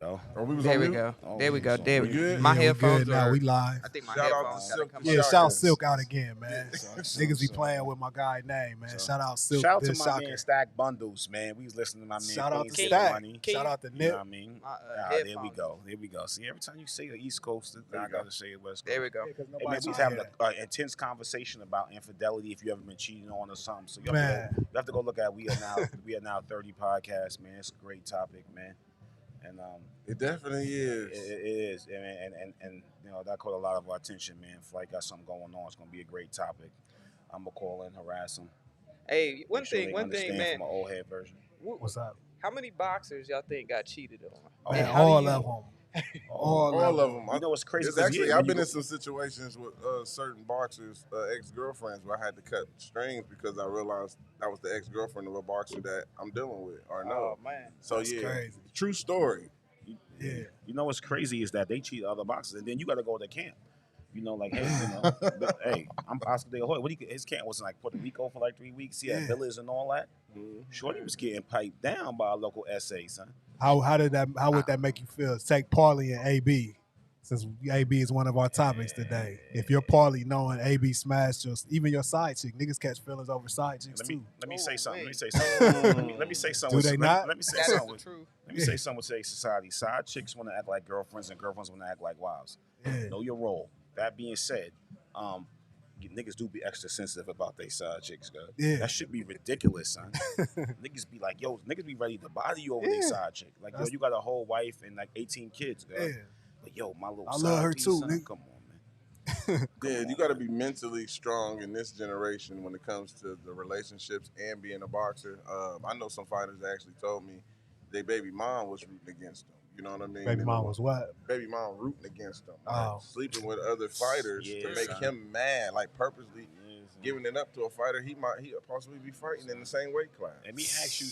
Oh, we was There on we mute? go. oh, There we go. There We we good? My Yeah, we headphones good now. are. We live. I think my Shout out headphones to gotta Silk come the up. Yeah, Shocker. shout Silk out again, man. So, Niggas be so, playing with my guy name, man. so. Shout out Silk, Shout out the to my Shocker. man Stack Bundles, man. We was listening to my man. Shout out to Queen Save Stack. Money. Can Shout you- out to You know Nip. what I mean? My, There we headphones. go. There we go. See, every time you say the East Coast, There I you go. gotta say it West Coast. There we go. Yeah, 'cause Hey, man, nobody's we was trying having to an intense conversation about infidelity if you ever been cheated on or something. So you Man. have to go look at We Are Now 30 podcast, man. It's a great topic, man. And It definitely is. it is, and you know that caught a lot of our attention, man. If like got something going on, it's gonna be a great topic. I'm gonna call in, harass them. Hey, one Make sure thing, they man. understand from an old head version. What's up? How many boxers y'all think got cheated on? Oh, Man, And how do all you- of them. Oh, All of them. you know what's crazy? It's actually, when I've you been go- in some situations with certain boxers, ex-girlfriends, where I had to cut strings because I realized that was the ex-girlfriend of a boxer that I'm dealing with or no. Oh man. So That's yeah, crazy. true story. Yeah. You know what's crazy is that they cheat other boxers, and then you got to go to camp. You know, like, hey, you know, but, hey, I'm Oscar De La Hoya. His camp was in like Puerto Rico for like 3 weeks. He had Yeah. villas and all that. Shorty was getting piped down by a local SA, son. How would that make you feel? Take Parley and AB, since AB is one of our topics today. If you're Parley knowing AB smashed even your side chick, niggas catch feelings over side chicks Let me too. let me Oh, say something. wait. Let me say something. Do they let, not? Let me say That is something. the with- truth. Let me say something with today's society. Side chicks want to act like girlfriends, and girlfriends want to act like wives. Yeah. Know your role. That being said, niggas do be extra sensitive about their side chicks, girl. Yeah. That should be ridiculous, son. Niggas be like, yo, niggas be ready to bother you over their Yeah. side chick. Like, yo, That's- you got a whole wife and like 18 kids, girl. Yeah. But yo, my little I side love her piece, too, son. nigga. Come on, man. Yeah, you got to be mentally strong in this generation when it comes to the relationships and being a boxer. I know some fighters that actually told me their baby mom was rooting against them. You know what I mean? Baby And mom was what? baby mom rooting against them, Oh. sleeping with other fighters to Yeah, make son. him mad, like purposely Yeah, son. giving it up to a fighter he possibly be fighting in the same weight class. Let me ask you.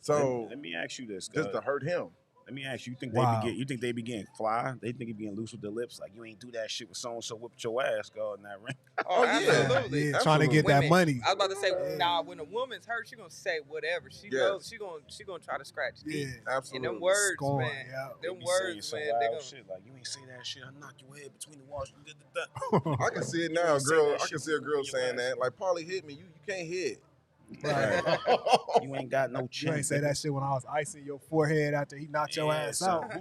So let me ask you this, just to hurt him. Let me ask you. Wow. You think they be getting fly? They think he being loose with the lips? Like you ain't do that shit with so and so whipped your ass, girl, in that ring. Oh, yeah. absolutely. Yeah, trying to get that Women, money. I was about to say, nah. When a woman's hurt, she gonna say whatever. She Yes. knows she gonna try to scratch Yeah. deep. Absolutely. And them words, Scorn, man. yeah. They Them be saying words, some man. wild They gonna. shit like you ain't say that shit. I knock your head between the walls. You did the I can see it now, You say girl. that I can shit see a girl with your saying ass. that. Like, Paulie hit me. You can't hit. Right. You ain't got no You chin. ain't say that shit when I was icing your forehead after he knocked your ass son. out.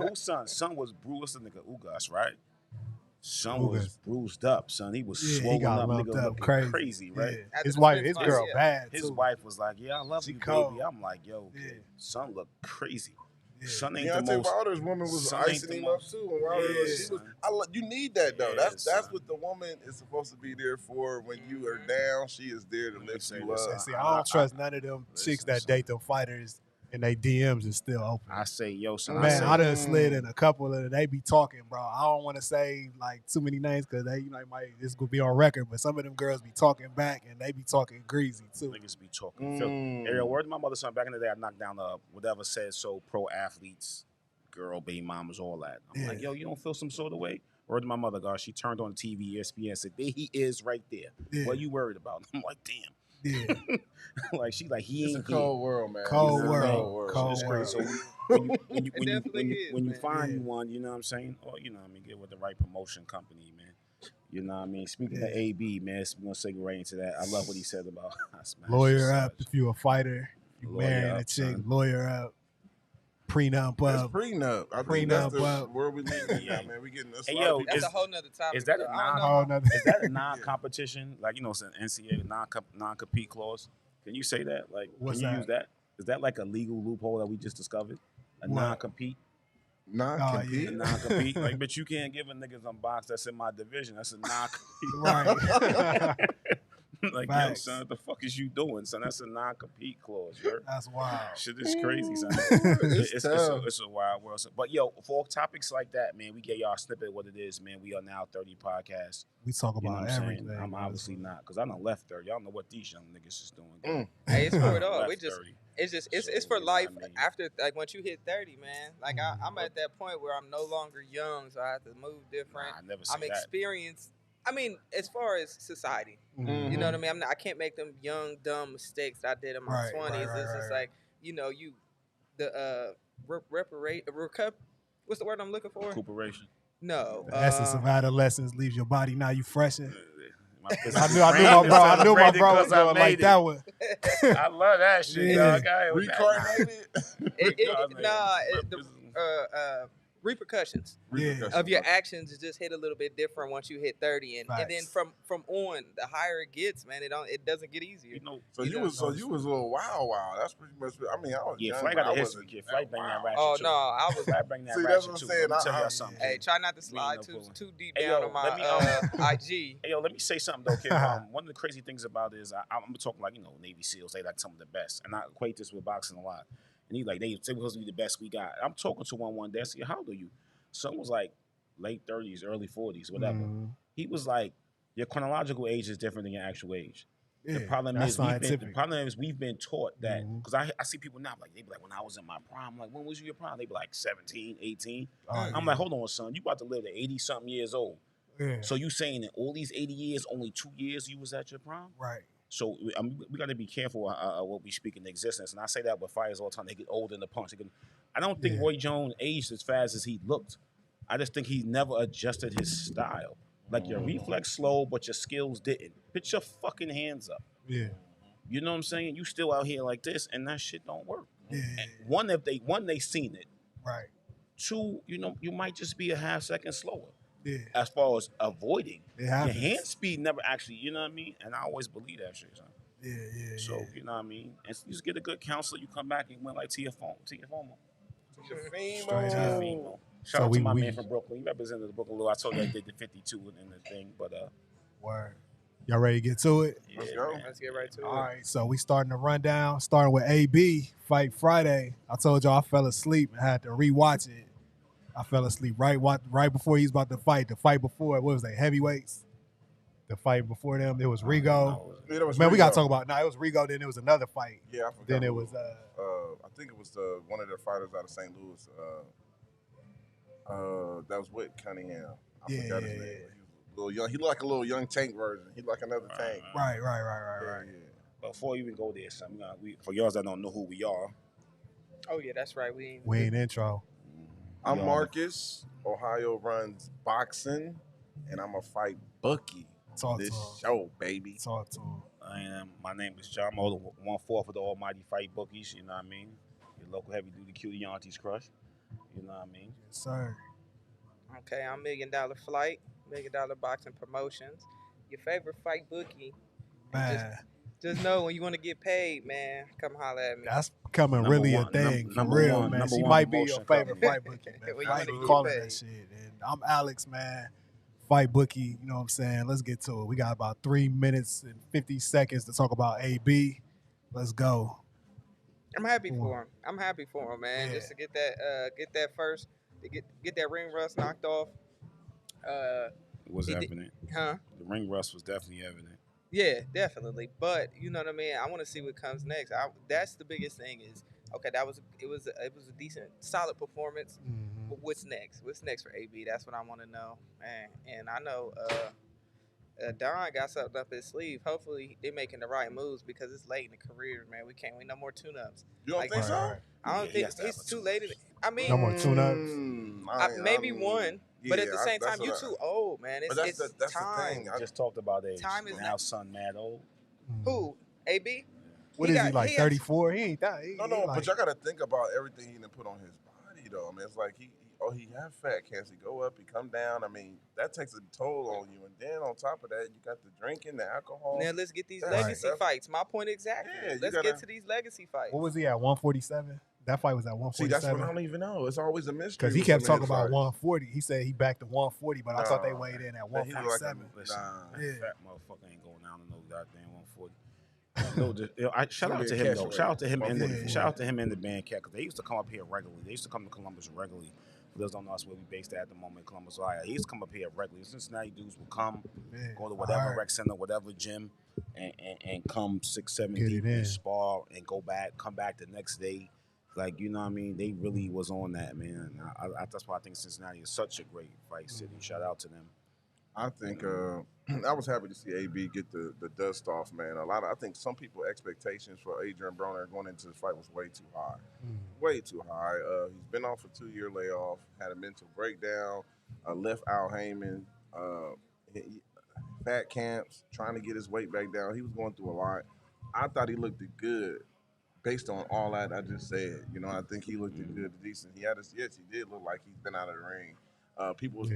Whose son? Son was bruised. What's the nigga Ugas, right? Son was Ugas. bruised up, son. He was Yeah, he swollen got up, lumped nigga, up looking crazy. right? Yeah. After His the wife, Spence his fight, girl yeah. bad His too. wife was like, "Yeah, I love She you, cold. baby." I'm like, "Yo, Yeah. son look crazy. Yeah. Son ain't Deontay the most." Wilder's woman was son ain't icing the him most- up too. And Wilder, Yeah, she was, son. you need that though. Yeah, that's son. what the woman is supposed to be there for. When you are down, she is there to Let me lift say you this, up. See, I don't trust none of them Listen, chicks that son. date them fighters and they DMs is still open. I say, yo, son. Man, I say, done slid in a couple of they be talking, bro. I don't want to say like too many names because they, this gonna be on record. But some of them girls be talking back and they be talking greasy too. niggas be talking. Hey, yo, word to my mother, son. Back in the day, I knocked down whatever said so. Pro athletes, girl, baby mamas, all that. I'm like, Yeah. yo, you don't feel some sort of way? Word to my mother, God. She turned on the TV, ESPN, and said, there he is, right there. Yeah. What are you worried about? I'm like, damn. Yeah, Like she like he It's a ain't cold world, man. Cold It's a world. Cold It's crazy. world. So when you definitely is, when you man. find Yeah. you one, you know what I'm saying? Or you know what I mean, get with the right promotion company, man. You know what I mean? Speaking of Yeah. AB, man, we're gonna segue right into that. I love what he said about I smashed Lawyer your up size. if you a fighter. You Lawyer marrying a up, chick. son. Lawyer up. Prenup It's up. prenup. I think Prenup, that's the but- world we live in now, man. We getting this. Hey, a lot yo, of people- That's a whole nother topic. is that a though. I don't non- know. Oh, no. Is that a non-competition? Like, you know, it's an NCAA non-compete clause. Can you say that? Like, What's can you that? use that? Is that like a legal loophole that we just discovered? A What? non-compete? non-compete. A non-compete? Like, but you can't give a nigga some box that's in my division. That's a non-compete. Right. Like, yo, Facts. son, what the fuck is you doing, son? That's a non-compete clause, yo. That's wild. Shit is crazy, son. It's tough. It's a wild world. Son. But, yo, for topics like that, man, we get y'all a snippet of what it is, man. We are now 30 podcasts. We talk You know about what I'm everything. saying? I'm man. obviously not, because I done left 30. Y'all know what these young niggas is doing. Hey, it's for it I all. left We just 30. it's So, for you know life what I mean? after like once you hit 30, man. Like I'm at that point where I'm no longer young, so I have to move different. Nah, I never say I'm that. experienced. I mean, as far as society, Mhm. you know what I mean. I can't make them young dumb mistakes that I did in my Right, 20s. right, It's right, just right. like the What's the word I'm looking for? Recuperation. No. The essence of adolescence leaves your body. Now you freshen. My I physical knew my brain bro. I is knew my celebrated bro was 'cause I going made like it. that one. I love that shit, Yeah. dog. I with that. Reincarnated. Repercussions Yeah. of your actions just hit a little bit different once you hit 30, and then Facts. from on, the higher it gets, man, it doesn't get easier. You know, So you was a little wild. That's pretty much. I mean, I was yeah, young, Flight but got I a history. wasn't Kid, Flight bring that wild. ratchet Oh too. no, I was. Flight bring that See, that's ratchet what I'm too. saying. Let me tell I- y'all something. Hey, Kid. try not to We ain't slide no too fooling. too deep Hey, down yo, on my let me, IG. Hey, yo, let me say something though, kid. One of the crazy things about it is I'm talking like Navy SEALs. They like some of the best, and I equate this with boxing a lot. And he like they supposed to be the best we got. I'm talking to one day. I said, how old are you? Son was like late 30s, early 40s, whatever. He was like, your chronological age is different than your actual age. Yeah, The problem that's is scientific. we've been taught that because I see people now like they be like, when I was in my prime, I'm like, when was your prime? They be like 17, 18. I'm like, hold on, son, you about to live to 80 something years old. Yeah. So you saying that all these 80 years, only 2 years you was at your prime? Right. So we got to be careful what we speak in existence. And I say that with fighters all the time. They get older in the punch. I don't think Roy Jones aged as fast as he looked. I just think he never adjusted his style. Like your reflex slow, but your skills didn't. Put your fucking hands up. Yeah. You know what I'm saying? You still out here like this, and that shit don't work. Yeah. One, they seen it. Right. Two, you might just be a half second slower. Yeah. As far as avoiding, It your happens. hand speed never actually, you know what I mean? And I always believe that shit, son. Yeah. So, you know what I mean? And you just get a good counselor, you come back and went like Tiafomo. Straight Tiafimo. up. Shout So out to my we- man from Brooklyn. He represented the Brooklyn Lou. I told you I did the 52 in the thing, but Word. Y'all ready to get to it? Let's yeah, go. man. Let's get right to All it. right, so we starting the rundown, starting with AB, Fight Friday. I told y'all I fell asleep and had to rewatch it. I fell asleep right before he was about to fight. The fight before, what was that, heavyweights? The fight before them, it was Rigo. Yeah, that was Man, we got Rigo. to talk about, it was Rigo, then it was another fight. Yeah, I forgot. Then it who- was, I think it was one of the fighters out of St. Louis. That was with Cunningham. I Yeah, forgot his yeah, name. yeah. He was a little young. He looked like a little young Tank version. He like another Tank. right. Yeah. Before we even go there, son, for y'all that don't know who we are, Oh yeah, that's right. We We ain't intro. I'm y'all- Marcus. Ohio runs boxing, and I'm a fight bookie. Talk This to him. show, baby. Talk to him. My name is John Mo, the 1/4 of the Almighty Fight Bookies. You know what I mean? Your local heavy duty cutie aunties crush. You know what I mean? Yes, sir. Okay, I'm $1 Million Flight, $1 Million Boxing Promotions. Your favorite fight bookie. Man, Just know when you want to get paid, man, come holler at me. that's becoming Number really one- a thing, for number real, one- man. number She one might be your promotion favorite company. fight bookie, man. When you Fight wanna get calling paid. that shit. And I'm Alex, man. Fight bookie, you know what I'm saying? Let's get to it. We got about 3 minutes and 50 seconds to talk about AB. Let's go. I'm happy for him. I'm happy for him, man. Yeah. Just to get that first, to get that ring rust knocked off. It was He did- evident. Huh? The ring rust was definitely evident. Yeah, definitely. But you know what I mean. I want to see what comes next. That's the biggest thing. Is okay. It was a decent, solid performance. But what's next? What's next for AB? That's what I want to know. And I know Don got something up his sleeve. Hopefully they making the right moves because it's late in the career, man. We no more tune-ups. You don't Like- think so? Right. I don't Yeah, he think has to have he's a too tune-up. late. I mean, No more tune-ups? maybe one. But at the same time, you that's too old, man. It's, But that's it's the time. thing. I just talked about age. Time is now not- son mad old. Who? AB? What is he, like he 34? He ain't that. No, but y'all got to think about everything he done put on his body, though. I mean, it's like he have fat cancer. He go up, he come down. I mean, that takes a toll on you. And then on top of that, you got the drinking, the alcohol. Now let's get these Right. legacy fights. My point exactly. Yeah, you Let's gotta- get to these legacy fights. What was he at, 147? That fight was at See, 147. that's what I don't even know. It's always a mystery. Because he with kept some of talking his about fights. 140. He said he back to 140, but I thought they Nah. weighed in at Man, he look like a- 147. Listen, Nah. that Yeah. fat motherfucker ain't going down to no goddamn 140. No, shout Gonna out be to a him catch though. weight. Shout out to him and 144. shout out to him and the band Cat because they used to come up here regularly. They used to come to Columbus regularly. For those who don't know, that's where we based at the moment, Columbus, Ohio. He used to come up here regularly. Cincinnati dudes would come, Yeah. go to whatever Alright. rec center, whatever gym, and come 6, 7 Get deep it in. and spar and go back, come back the next day. Like, you know what I mean? They really was on that, man. That's why I think Cincinnati is such a great fight city. Shout out to them. I think I was happy to see AB get the dust off, man. I think some people expectations for Adrian Broner going into the fight was way too high, way too high. He's been off a 2-year layoff, had a mental breakdown, left Al Heyman, uh, fat camps, trying to get his weight back down. He was going through a lot. I thought he looked good based on all that I just said. You know, I think he looked good, decent. Yes, he did look like he's been out of the ring. People was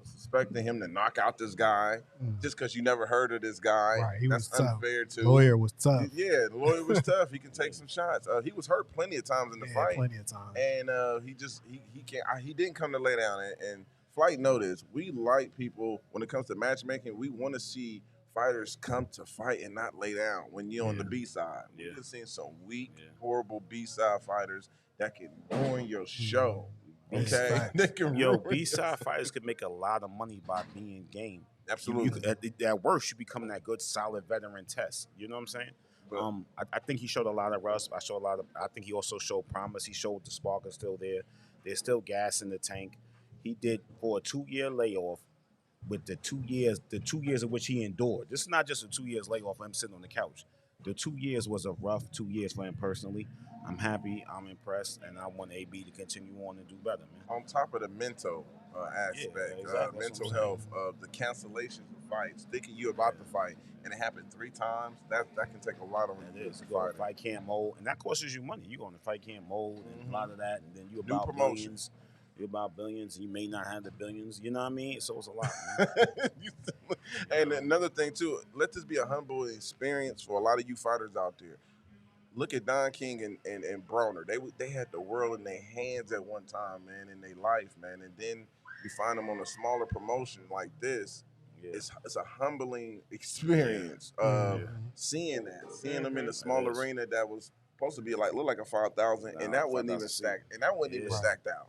suspecting him to knock out this guy just because you never heard of this guy. Right, he That's was tough. unfair too. Lawyer was tough. Yeah, the lawyer was tough. He can take some shots. He was hurt plenty of times in the fight, plenty of times. and he can't. He didn't come to lay down. And Flight noticed we like people when it comes to matchmaking. We want to see fighters come to fight and not lay down when you're on the B side. We've seen some weak, horrible B side fighters that can ruin your show. Okay, they can B side fighters could make a lot of money by being game. Absolutely. At worst, you becoming that good, solid veteran test. You know what I'm saying? But, I think he showed a lot of rust. I think he also showed promise. He showed the spark is still there. There's still gas in the tank. He did for a 2-year layoff. With the 2 years of which he endured. This is not just a 2 years layoff of him sitting on the couch. The 2 years was a rough 2 years for him personally. I'm happy, I'm impressed, and I want AB to continue on and do better, man. On top of the mental aspect, exactly. mental health, the cancellations of fights, thinking you about to fight, and it happened 3 times, that can take a lot of it is. You go to fight camp mode, and that costs you money. You go on the fight camp mode, and a lot of that, and then you about promotions. You're about billions. You may not have the billions. You know what I mean? So it's a lot. And another thing, too, let this be a humble experience for a lot of you fighters out there. Look at Don King and Broner. They had the world in their hands at one time, man, in their life, man. And then you find them on a smaller promotion like this. Yeah. It's a humbling experience. Seeing them in a small arena that was supposed to be look like a 5,000, and that wasn't even stacked. And that wasn't even stacked out.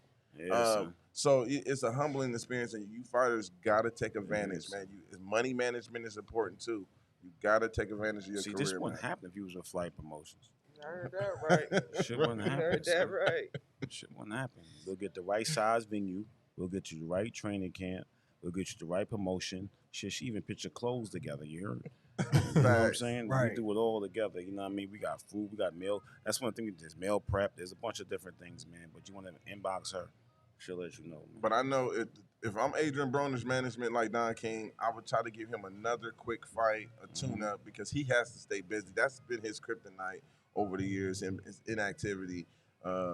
So it's a humbling experience, and you fighters got to take advantage, man. Money management is important too. You got to take advantage of your career. This wouldn't happen if you was with Flight Promotions. I heard that right. Shit wouldn't happen. Heard that right. Shit wouldn't happen. We'll get the right size venue. We'll get you the right training camp. We'll get you the right promotion. Shit, she even put your clothes together. You heard? You know what I'm saying? Right. We do it all together. You know what I mean? We got food. We got meal. That's one thing. There's meal prep. There's a bunch of different things, man. But you want to inbox her. She'll let you know, man. But I know if I'm Adrian Broner's management like Don King, I would try to give him another quick fight, a tune-up, because he has to stay busy. That's been his kryptonite over the years, and his inactivity,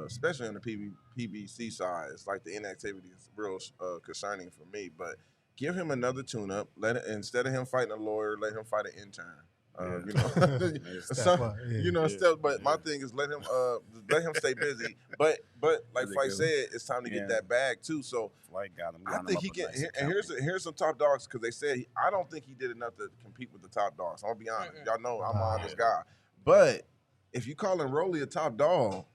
especially on the PBC side. It's like the inactivity is real concerning for me. But give him another tune-up. Instead of him fighting a lawyer, let him fight an intern. But my thing is let him stay busy. But like Fight said, it's time to get that bag too. So I think he can. And here's some top dogs, because they said I don't think he did enough to compete with the top dogs. I'm gonna be honest. Y'all know I'm an honest guy. But if you calling Rolly a top dog,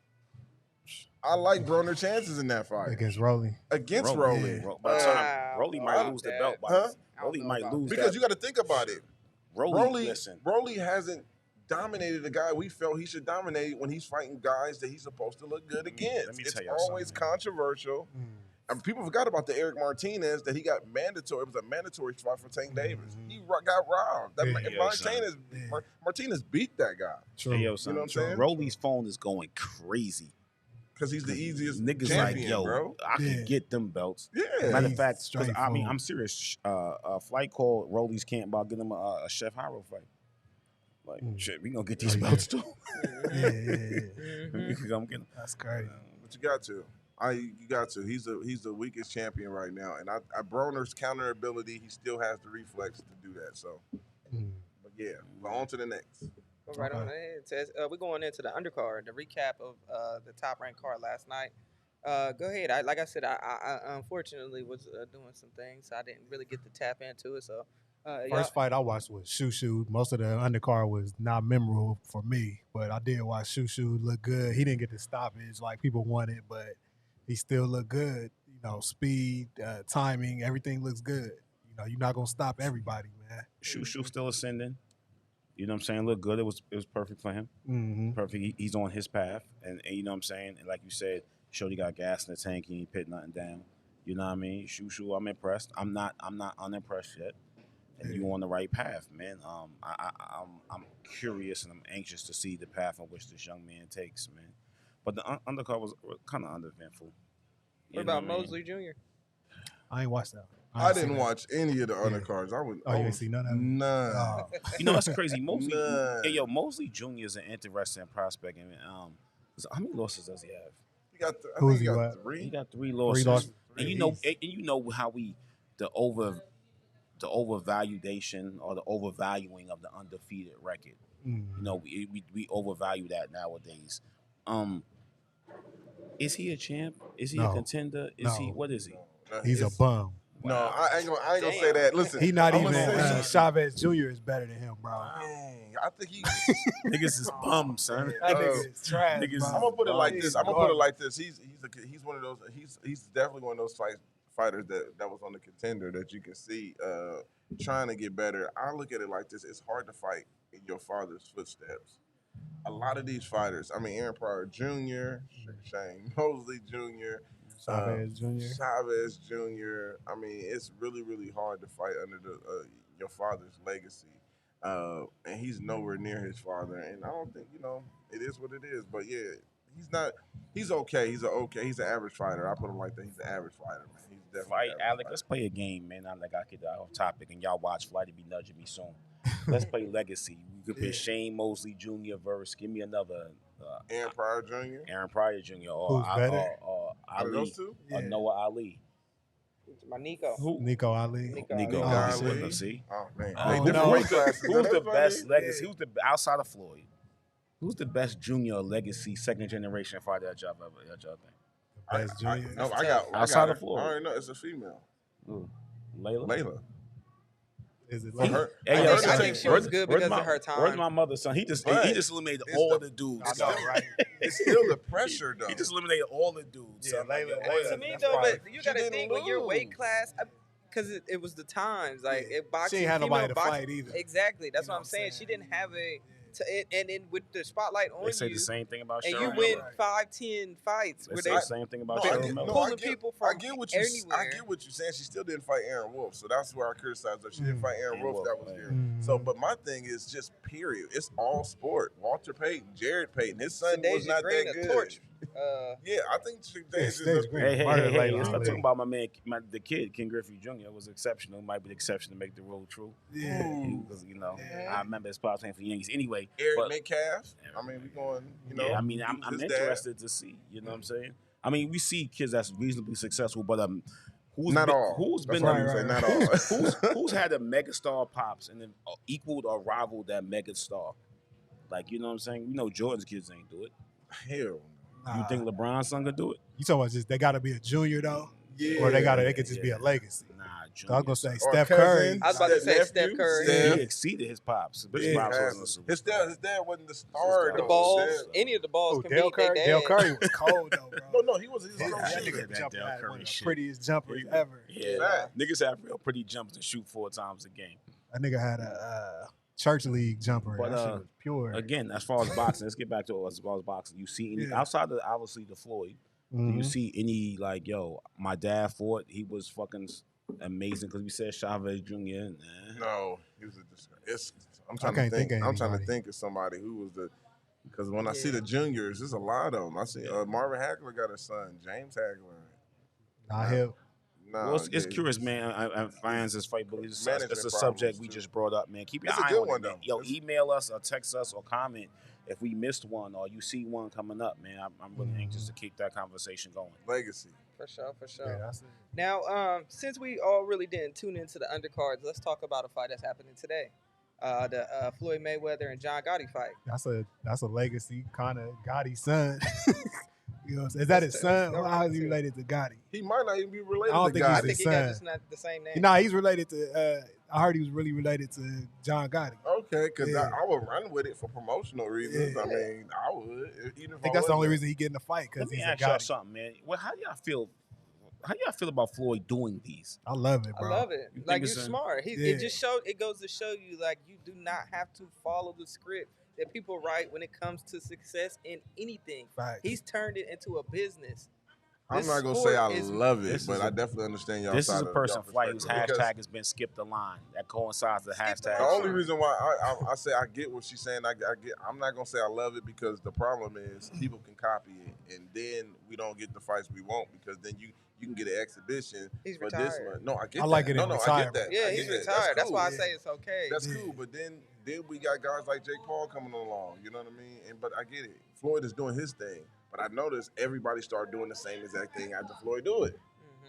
I like Broner's chances in that fight against Rolly. Rolly might lose the belt. Rolly might lose because you got to think about it. Rolly hasn't dominated a guy we felt he should dominate when he's fighting guys that he's supposed to look good against. It's always controversial. And people forgot about the Eric Martinez that he got mandatory. It was a mandatory spot for Tank Davis. He got robbed. Martinez beat that guy. True. You know what I'm saying? Rolly's phone is going crazy. Because he's the easiest niggas champion, bro. I can get them belts. Yeah. Matter of fact, I'm serious. Flight called Rolly's camp about getting him a Chef Haro fight. Like, shit, we gonna get these belts too. We can come get them. That's crazy. But you got to. You got to. He's the weakest champion right now. And Broner's counter ability, he still has the reflex to do that. So, but yeah, we're on to the next. Right on ahead. We're going into the undercard, the recap of the top ranked card last night. Go ahead. Like I said, I unfortunately was doing some things, so I didn't really get to tap into it. So first fight I watched was Shoo. Most of the undercard was not memorable for me, but I did watch Shoo look good. He didn't get the stoppage like people wanted, but he still looked good. You know, speed, timing, everything looks good. You know, you're not gonna stop everybody, man. Shoo still ascending. You know what I'm saying? Look good. It was perfect for him. Perfect. He's on his path. And you know what I'm saying? And like you said, Shorty got gas in the tank. He ain't put nothing down. You know what I mean? Shoo, I'm impressed. I'm not unimpressed yet. And you on the right path, man. I'm curious and I'm anxious to see the path in which this young man takes, man. But the undercard was kind of uneventful. What about Mosley Jr.? I ain't watched that. I didn't watch any of the undercards. Oh, you ain't see none of them? None. Oh. You know that's crazy. Mosley, None. Mosley Jr. is an interesting prospect. And how many losses does he have? He got Who's he got what? 3. He got 3 losses. 3 losses. And you know how the overvaluation or the overvaluing of the undefeated record. You know, we overvalue that nowadays. Is he a champ? Is he a contender? Is he? What is he? He's a bum. No, I ain't gonna say that. Listen, He not I'm even. gonna say- Chavez Jr. is better than him, bro. Dang, I think he. Niggas is bums, son. That nigga is trash. niggas- bro. I'm gonna put it like this. I'm gonna put it garbage. like this. He's one of those. He's definitely one of those fighters that was on the contender that you can see trying to get better. I look at it like this. It's hard to fight in your father's footsteps. A lot of these fighters. I mean, Aaron Pryor Jr., Shane Mosley Jr., Chavez Jr. I mean, it's really, really hard to fight under your father's legacy. And he's nowhere near his father. And I don't think, it is what it is. But, yeah, he's okay. He's an average fighter. I put him like that. He's an average fighter, man. He's definitely Fight, an average Alec. fighter. Let's play a game, man. Not like I get off topic and y'all watch Flight to be nudging me soon. Let's play Legacy. We could put Shane Mosley Jr. versus. Give me another. Aaron Pryor Jr. Aaron Pryor Jr. or Who's better? or Out of Ali those two? or Noah Ali. My Nico. Who? Nico Ali. Nico Oh, Ali. shit. See? Oh, man. Oh, They different no. weight classes. Who's the That's best funny. legacy? Who's the outside of Floyd? Who's the best junior legacy second generation fighter that y'all think? Best junior. I got Outside her. of Floyd. I already know it's a female. Ooh. Layla. Layla. Is it For like her. Hey, I yo, think she was good because of her time. Where's my mother, son? He just But eliminated it's all the- the dudes. I son. know, right? It's still the pressure, though. He just eliminated all the dudes. Yeah, son. Like, Layla- yo, Layla- To me, That's though, right. but you She got to didn't think when your weight lose. class, because it was the times. Like, Yeah. it boxing, She ain't had female nobody to boxing- fight either. Exactly. That's You know what I'm what I'm saying. saying? She didn't have and then with the spotlight on They say you, the same thing about and Cheryl you Miller. win Right. 5-10 fights They where say they the same thing about No, I Cheryl get, Miller. no, Pulling I get, people I from get what anywhere. I get what you're saying. She still didn't fight Aaron Wolf, so that's where I criticize her. She didn't fight Aaron Aaron Wolf. Wolf, That was yeah. there. So, but my thing is just period. It's all sport. Walter Payton, Jared Payton, his son was Deja not Green, that a good. torch. Yeah, I think Yeah, Deja's Stage up Green. there. Hey, Murder let's Layla not Ali. talk about my man, the kid, Ken Griffey Jr. was exceptional. Might be the exception to make the rule true. Yeah. Ooh. Because, I remember his pops playing for the Yankees. Anyway, Eric but, Metcalf. I mean, we going. yeah, I mean, I'm his dad. interested to see. You know what I'm saying? I mean, we see kids that's reasonably successful, but who's Not been, all. Who's That's been what Right, I'm saying. right, Not all. who's had a megastar pops and then equaled or rivaled that megastar? Like, you know what I'm saying? We know Jordan's kids ain't do it. Hell. You Nah. think LeBron's son could do it? You talking about just they got to be a junior though, Yeah. or they could just be a legacy? Nah, I Junior. was gonna say Or Steph cousin. Curry. I was about to say Nephew, Steph Curry. Steph. He exceeded his pops. His Yeah. pops wasn't a super. His dad wasn't the star. The The though. balls, Steph- any of the balls Oh, can Dale beat their Curry. dad. Dale Curry was cold though, bro. No, he was. Yeah, a That that shooter. nigga- nigga jumper Dale had Curry one of the shit. prettiest jumpers Yeah. ever. Yeah, Fact. niggas have real pretty jumps and shoot 4 times a game. That nigga had a church league jumper. But, That shit was pure. Again, as far as boxing, let's get back to as far as boxing. You see, any, Yeah. outside of obviously the Floyd, do you Mhm. see any like, yo, my dad fought, he was fucking amazing because we said Chavez Jr. No, he was a disgrace. I'm I trying can't to think. think of I'm trying to anybody. think of somebody who was the. Because when I see Yeah. the juniors, there's a lot of them. I see Marvin Hagler got a son, James Hagler. Nah, hell. Nah, Well, it's yeah, curious, man. I fans this fight, but it's a Management subject problems, we too. just brought up, man. Keep your It's a eye good on one, it, man. though. Yo, It's- email us or text us or comment if we missed one or you see one coming up, man. I'm really anxious to keep that conversation going. Legacy. For sure, for sure. Yeah, that's it. Now, since we all really didn't tune into the undercards, let's talk about a fight that's happening today. The Floyd Mayweather and John Gotti fight. That's a legacy kind of Gotti's son. You know what I'm saying? Is that his son? That's How is he true. related to Gotti? He might not even be related I don't to think I he's God. think he son. got just not the same name. Nah, he's related to. I heard he was really related to John Gotti. Okay, because Yeah. I would run with it for promotional reasons. Yeah. I mean, I would. Even I think that's the only reason he get in the fight because Let me he's a ask y'all Gotti. something, man. Well, how do y'all feel? How do y'all feel about Floyd doing these? I love it, I bro. love it. You think Like, you're it's a- smart. Yeah. It just it goes to show you, like, you do not have to follow the script that people write when it comes to success in anything. Facts. He's turned it into a business. I'm not gonna sport say I is- love it, this but is I a- definitely understand y'all This side is a of person y'all flight whose perspective, because hashtag has been skip the line. That coincides with the Skip the hashtag. the only line. reason why I say I get what she's saying, I get. I'm not gonna say I love it, because the problem is people can copy it, and then we don't get the fights we want, because then you can get an exhibition He's for this retired. month. No, I get I like that. it in No, I get retirement. that. Yeah, I he's get that. retired. That's cool. why I say it's okay. That's cool, but then we got guys like Jake Paul coming along. You know what I mean? But I get it. Floyd is doing his thing, but I noticed everybody started doing the same exact thing after Floyd do it.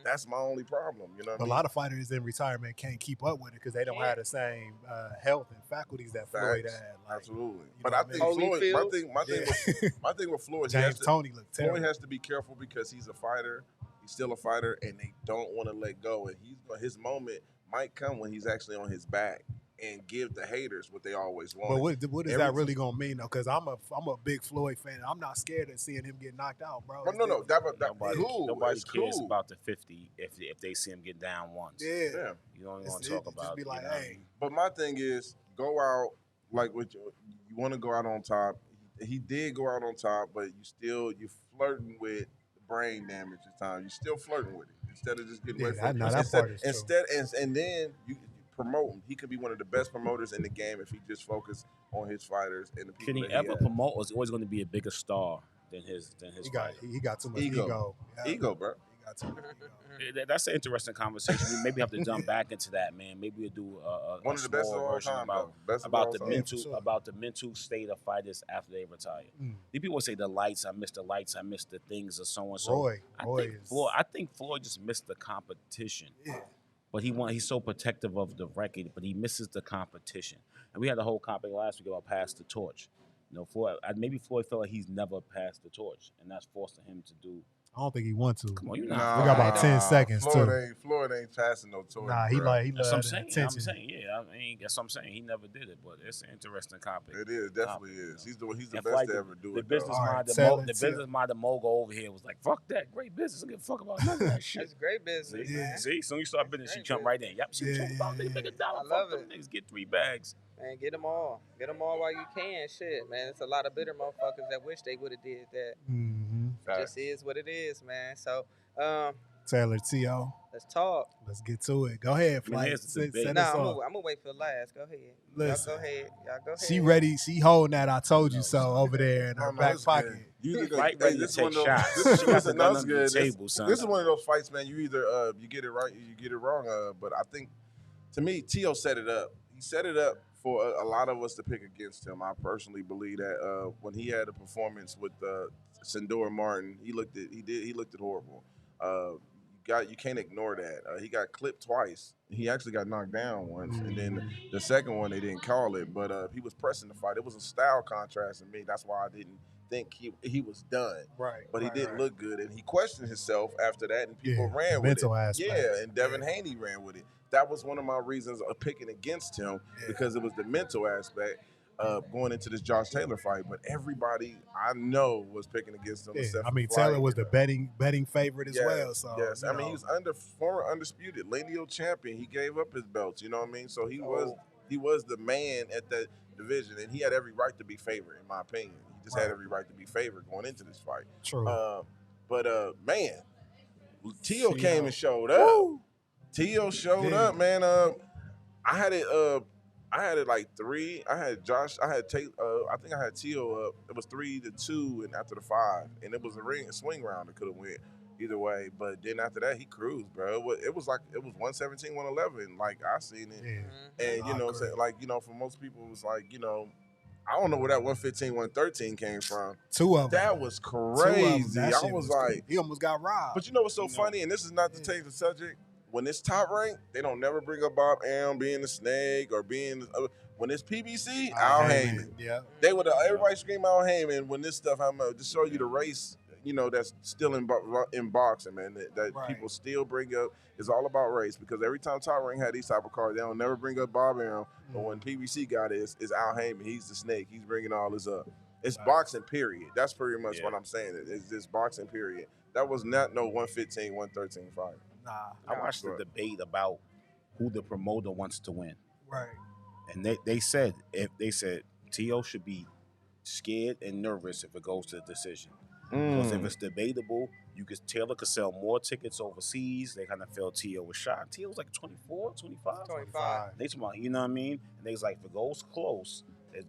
That's my only problem. You know what I A mean? lot of fighters in retirement can't keep up with it because they don't have the same health and faculties that Floyd Facts. had. Like, Absolutely. you But know I what I think mean? Floyd. Holyfield? My thing with Floyd. James Toney looked Floyd terrible. has to be careful because he's a fighter. He's still a fighter, and they don't want to let go. And his moment might come when he's actually on his back and give the haters what they always want. But what is that really gonna mean though? Because I'm a big Floyd fan. I'm not scared of seeing him get knocked out, bro. But no, Nobody it's cares cool. about the 50 if they see him get down once. Yeah. You don't even want It's- to talk it just about. be like, you know what I hey. mean? But my thing is, go out like with you want to go out on top. He did go out on top, but you flirting with brain damage at times. You still flirting with it instead of just getting away from it. That part is true. And then you promote him. He could be one of the best promoters in the game if he just focused on his fighters and the people. Can he that ever has. promote, or is he always going to be a bigger star than his fighter? He got too much ego. Yeah. Ego, bro. He got too much ego. That's an interesting conversation. We maybe have to jump back into that, man. Maybe we'll do One of the best of small all version time, about though. Best of about all the time. mental Yeah, for sure. about the mental state of fighters after they retire. These people say the lights. I miss the lights. I miss the things, or so and so. Roy I think Floyd just missed the competition. Yeah. But he's so protective of the record, but he misses the competition. And we had the whole topic last week about pass the torch. You know, maybe Floyd felt like he's never passed the torch, and that's forcing him to do. I don't think he want to. Come on, you We know. got about 10 seconds Floyd too. Floyd ain't passing no torch. Nah, he bruh. he That's loved what I'm the saying. attention. I'm saying, yeah. I mean, that's what I'm saying. He never did it, but it's an interesting topic. It is, definitely is. He's the And best like to ever do the it. though. business All right, mind, Taylor, the Taylor. business mind, the mogul over here was like, "Fuck that, great business. I don't give a fuck about none of that shit." That's great business, See, man. see, soon you start business, she Great jump right in. Yep, she Yeah, talking about yeah, niggas make a dollar. I Fuck love them it. niggas, get 3 bags. Man, get them all. Get them all while you can. Shit, man. It's a lot of bitter motherfuckers that wish they would have did that. Mm-hmm. It just is what it is, man. So, Taylor T.O. let's talk. Let's get to it. Go ahead, I mean, Flight. here's the Set debate. us Nah, off. I'm gonna wait for last. Go ahead. Listen. Y'all go ahead. Y'all go ahead. She ready. She holding that I told you so over there in her No, back it's pocket. good. You either Right, ready to this is take one of those- shots. This, She got the no, gun it's under the good. This- table, son. This is one of those fights, man. You either you get it right, or you get it wrong. But I think, to me, Teo set it up. He set it up for a lot of us to pick against him. I personally believe that when he had a performance with Sindor Martin, he looked at horrible. You can't ignore that. He got clipped twice. He actually got knocked down once, and then the second one they didn't call it, but he was pressing the fight. It was a style contrast to me. That's why I didn't think he was done. Right. But he right, didn't right. look good, and he questioned himself after that, and people Yeah, ran the with mental it. aspect. Yeah, and Devin Haney ran with it. That was one of my reasons of picking against him, because it was the mental aspect going into this Josh Taylor fight. But everybody I know was picking against him. Yeah, except I for mean, Flight, Taylor was you the know. betting favorite as Yes, well. So yes, you I mean know. he was former undisputed lineal champion. He gave up his belts. You know what I mean? So he was the man at that division, and he had every right to be favored, in my opinion. He just had every right to be favored going into this fight. True. But man, Teo Teo. came and showed up. Teo showed Yeah. up, man. I had it like 3. I had Josh. I had I think I had Teo up. It was 3-2, and after the 5, and it was a swing round that could have went either way. But then after that, he cruised, bro. It was 117, 111. Like I seen it, Yeah. and I agree. like for most people, it was like I don't know where that 115, 113 came from. 2 of them. That was 2 of them. crazy. That I shit was crazy. like, he almost got robbed. but you know what's so funny, and this is not to change the subject. When it's top rank, they don't never bring up Bob Arum being the snake or being. When it's PBC, Al Heyman. Yeah. They would everybody scream Al Heyman when this stuff. I'm just show you the race. That's still in boxing, man. That Right. people still bring up is all about race, because every time Top Rank had these type of cards, they don't never bring up Bob Arum. But when PBC got it, is Al Heyman. He's the snake. He's bringing all this up. It's boxing, period. That's pretty much what I'm saying. It's just boxing, period. That was not no 115, 113 fight. Nah. I watched the debate about who the promoter wants to win, Right. and they said Teo should be scared and nervous if it goes to the decision. Because if it's debatable, Taylor could sell more tickets overseas. They kind of felt Teo was shot. Teo was like 24, 25. 25. They talking about, you know what I mean? And they was like, if it goes close,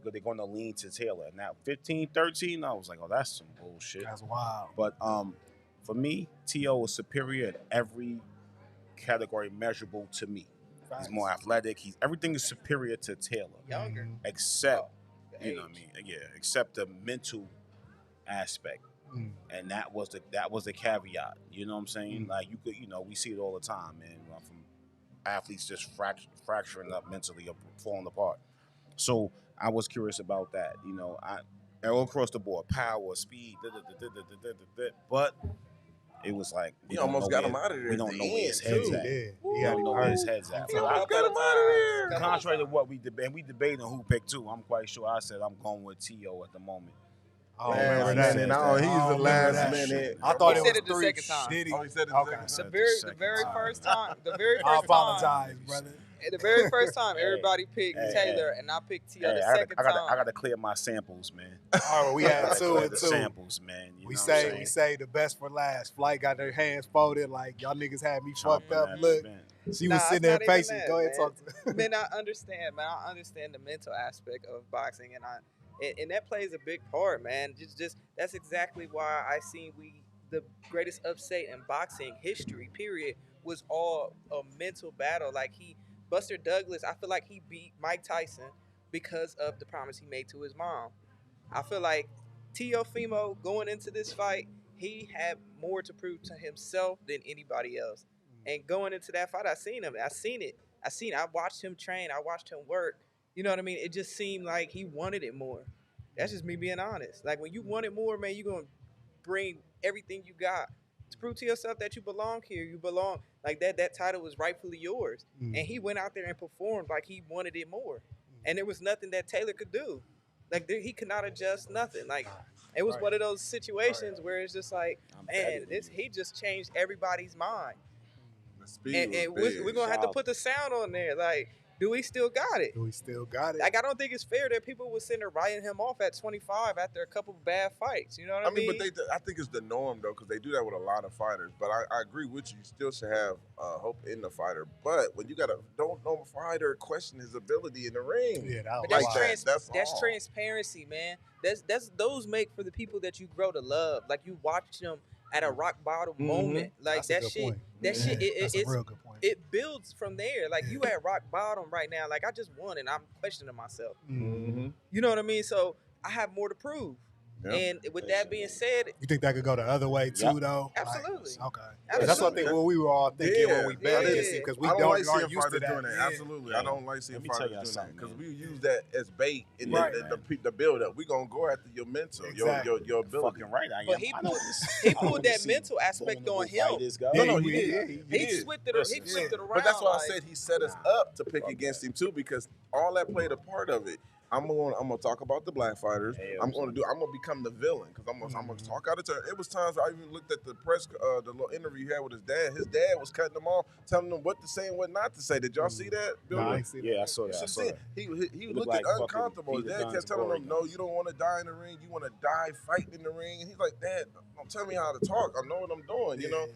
they're going to lean to Taylor. Now 15, 13, I was like, oh, that's some bullshit. That's wild. But for me, Teo was superior in every category measurable to me. Facts. He's more athletic. Everything is superior to Taylor, Younger. except The you know what I age. mean. Yeah, except the mental aspect, and that was the caveat. You know what I'm saying? Like you could, we see it all the time, man. From athletes just fracturing up mentally or falling apart. So I was curious about that. All across the board, power, speed, but it was like He almost got him out of there. We don't know where his head's at. He We don't know where his head's at. He almost got him out of there. Contrary to what we debating who picked two, I'm quite sure I said I'm going with T.O. at the moment. I don't remember that. He's I don't the remember last that. minute. I thought He it said was it the 3. second time. Did he? Oh, he said it the Okay. second The time. very first time. The very I first time. apologize, brother. The very first time, Hey. everybody picked Hey, Taylor, and I picked Teo the I second time. gotta clear my samples, man. All right, we I had gotta 2 clear and the 2. samples, man. You We know what I'm saying? say the best for last. Flight got their hands folded like y'all niggas had me fucked Chomping up. at Look, the man. she Nah, was sitting it's there not even patient. that, Go ahead, man. talk to Man, I understand, man. I understand the mental aspect of boxing, and that plays a big part, man. Just that's exactly why I seen the greatest upset in boxing history, period, was all a mental battle. Like Buster Douglas, I feel like he beat Mike Tyson because of the promise he made to his mom. I feel like Teofimo going into this fight, he had more to prove to himself than anybody else. And going into that fight, I seen him. I seen it. I watched him train. I watched him work. You know what I mean? It just seemed like he wanted it more. That's just me being honest. Like when you want it more, man, you're gonna bring everything you got to prove to yourself that you belong here. You belong. Like that title was rightfully yours. And he went out there and performed like he wanted it more. And there was nothing that Taylor could do. Like he could not adjust nothing. Like it was one of those situations where it's just like, man, he just changed everybody's mind. The speed And was big. we're gonna have to put the sound on there. Like, do we still got it? Do we still got it? Like, I don't think it's fair that people were sitting there writing him off at 25 after a couple of bad fights. You know what I mean? But I think it's the norm though, because they do that with a lot of fighters. But I agree with you. You still should have hope in the fighter. But when you got a don't know fighter question his ability in the ring, Yeah, that was But that's, wild. that's all. transparency, man. That's those make for the people that you grow to love. Like you watch them at a rock bottom moment. Like That's a that good shit. point. That shit. That's a real good point. It builds from there. Like you at rock bottom right now. Like I just won and I'm questioning myself. Mm-hmm. You know what I mean? So I have more to prove. Yep. And with that being said, You think that could go the other way too, though? Absolutely. Like, okay. Absolutely. That's what I think. What we were all thinking when we bet Yeah. against him because we I don't don't like aren't seeing used to fighters that. doing that. Yeah. Absolutely, Yeah. I don't like seeing Let me tell fighters y'all doing that something, because man. we use that as bait in Right. the build up. We gonna go after your mental, Exactly. your ability. Fucking right, I am. but he I know pulled, this. he I pulled wanna that see mental aspect vulnerable on him. fighters go. No, he he did. did. He He did. flipped it. Listen, He flipped it around. But that's why I like- said he set us up to pick against him too, because all that played a part of it. I'm gonna talk about the black fighters. Yeah, I'm gonna become the villain because I'm gonna talk out of turn. It was times I even looked at the the little interview he had with his dad. His dad was cutting him off, telling him what to say and what not to say. Did y'all see that? Bill? Nah, I ain't see that. Yeah, I saw You that. I should saw see that. it. He looked looked like fucking uncomfortable. His Peter dad Guns kept telling Glory him, "No, Guns. you don't want to die in the ring. You want to die fighting in the ring." And he's like, "Dad, don't tell me how to talk. I know what I'm doing." You know,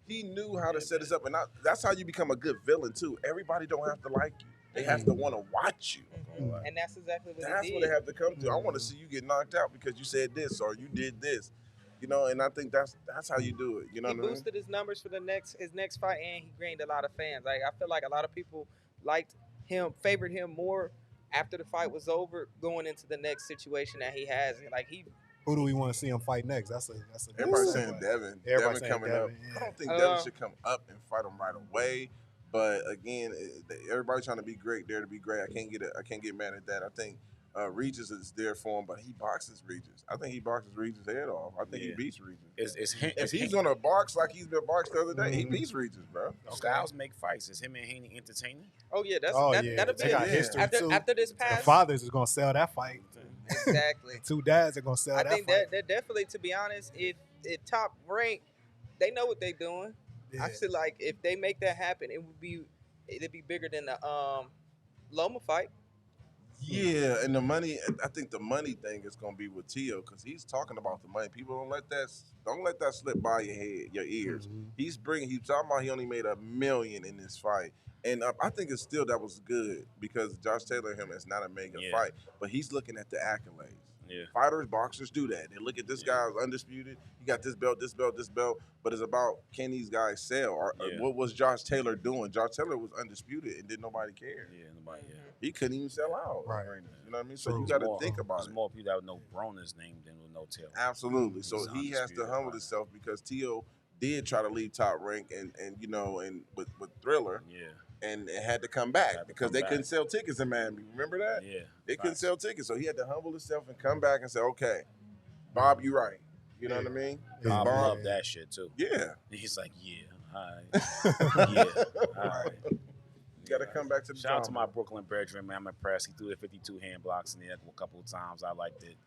he knew how to set us up, and that's how you become a good villain too. Everybody don't have to like you. They have to want to watch you. And that's exactly what That's he what did. they have to come to. I want to see you get knocked out because you said this or you did this, you know. And I think that's how you do it. You know He what I mean? boosted his numbers for his next fight, and he gained a lot of fans. Like I feel like a lot of people favored him more after the fight was over, going into the next situation that he has. Like Who do we want to see him fight next? That's a good Everybody's segue. saying Devin. Everybody's Devin saying coming Devin, up. yeah. I don't think Devin should come up and fight him right away. But again, everybody trying to be great, dare to be great. I can't get mad at that. I think Regis is there for him, but he boxes Regis. I think he boxes Regis' head off. I think he beats Regis. If he's gonna box like he's been boxed the other day, he beats Regis, bro. Styles make fights. Is him and Haney entertaining? oh yeah, They that'll be got yeah. history too. after this The past. fathers is gonna sell that fight. Exactly. Two dads are gonna sell I that think fight. that definitely, to be honest, if Top Rank, they know what they're doing. Yeah. I feel like if they make that happen, it'd be bigger than the Loma fight. Yeah, and the money. I think the money thing is gonna be with Teo because he's talking about the money. People don't let that slip by your head, your ears. Mhm. He's talking about he only made $1 million in this fight, and I think it's still that was good because Josh Taylor and him is not a mega Yeah. fight, but he's looking at the accolades. Yeah. Fighters, boxers do that. They look at this guy's undisputed. He got this belt, this belt, this belt. But it's about can these guys sell? Or Yeah. what was Josh Taylor doing? Josh Taylor was undisputed and did nobody care. Yeah, nobody. Yeah. He couldn't even sell out. Right. You know what I mean? So True. you got to More- think about There's it. more people that would know Broner's name than would know Taylor. Absolutely. So He's he has to undisputed, humble right. himself because Teo did try to leave Top Rank and with Thriller Yeah. and it had to come back Had to because come they back. couldn't sell tickets in Miami. Remember that? Yeah. They couldn't Facts. sell tickets. So he had to humble himself and come back and say, okay, Bob, you right. You know what I mean? 'Cause Bob Bob, loved that shit too. yeah. He's like, yeah, all right. Yeah, all right. You got to come back to the Shout out to my drawing board. Brooklyn brethren, man. I'm impressed. He threw the 52 hand blocks in there a couple of times. I liked it.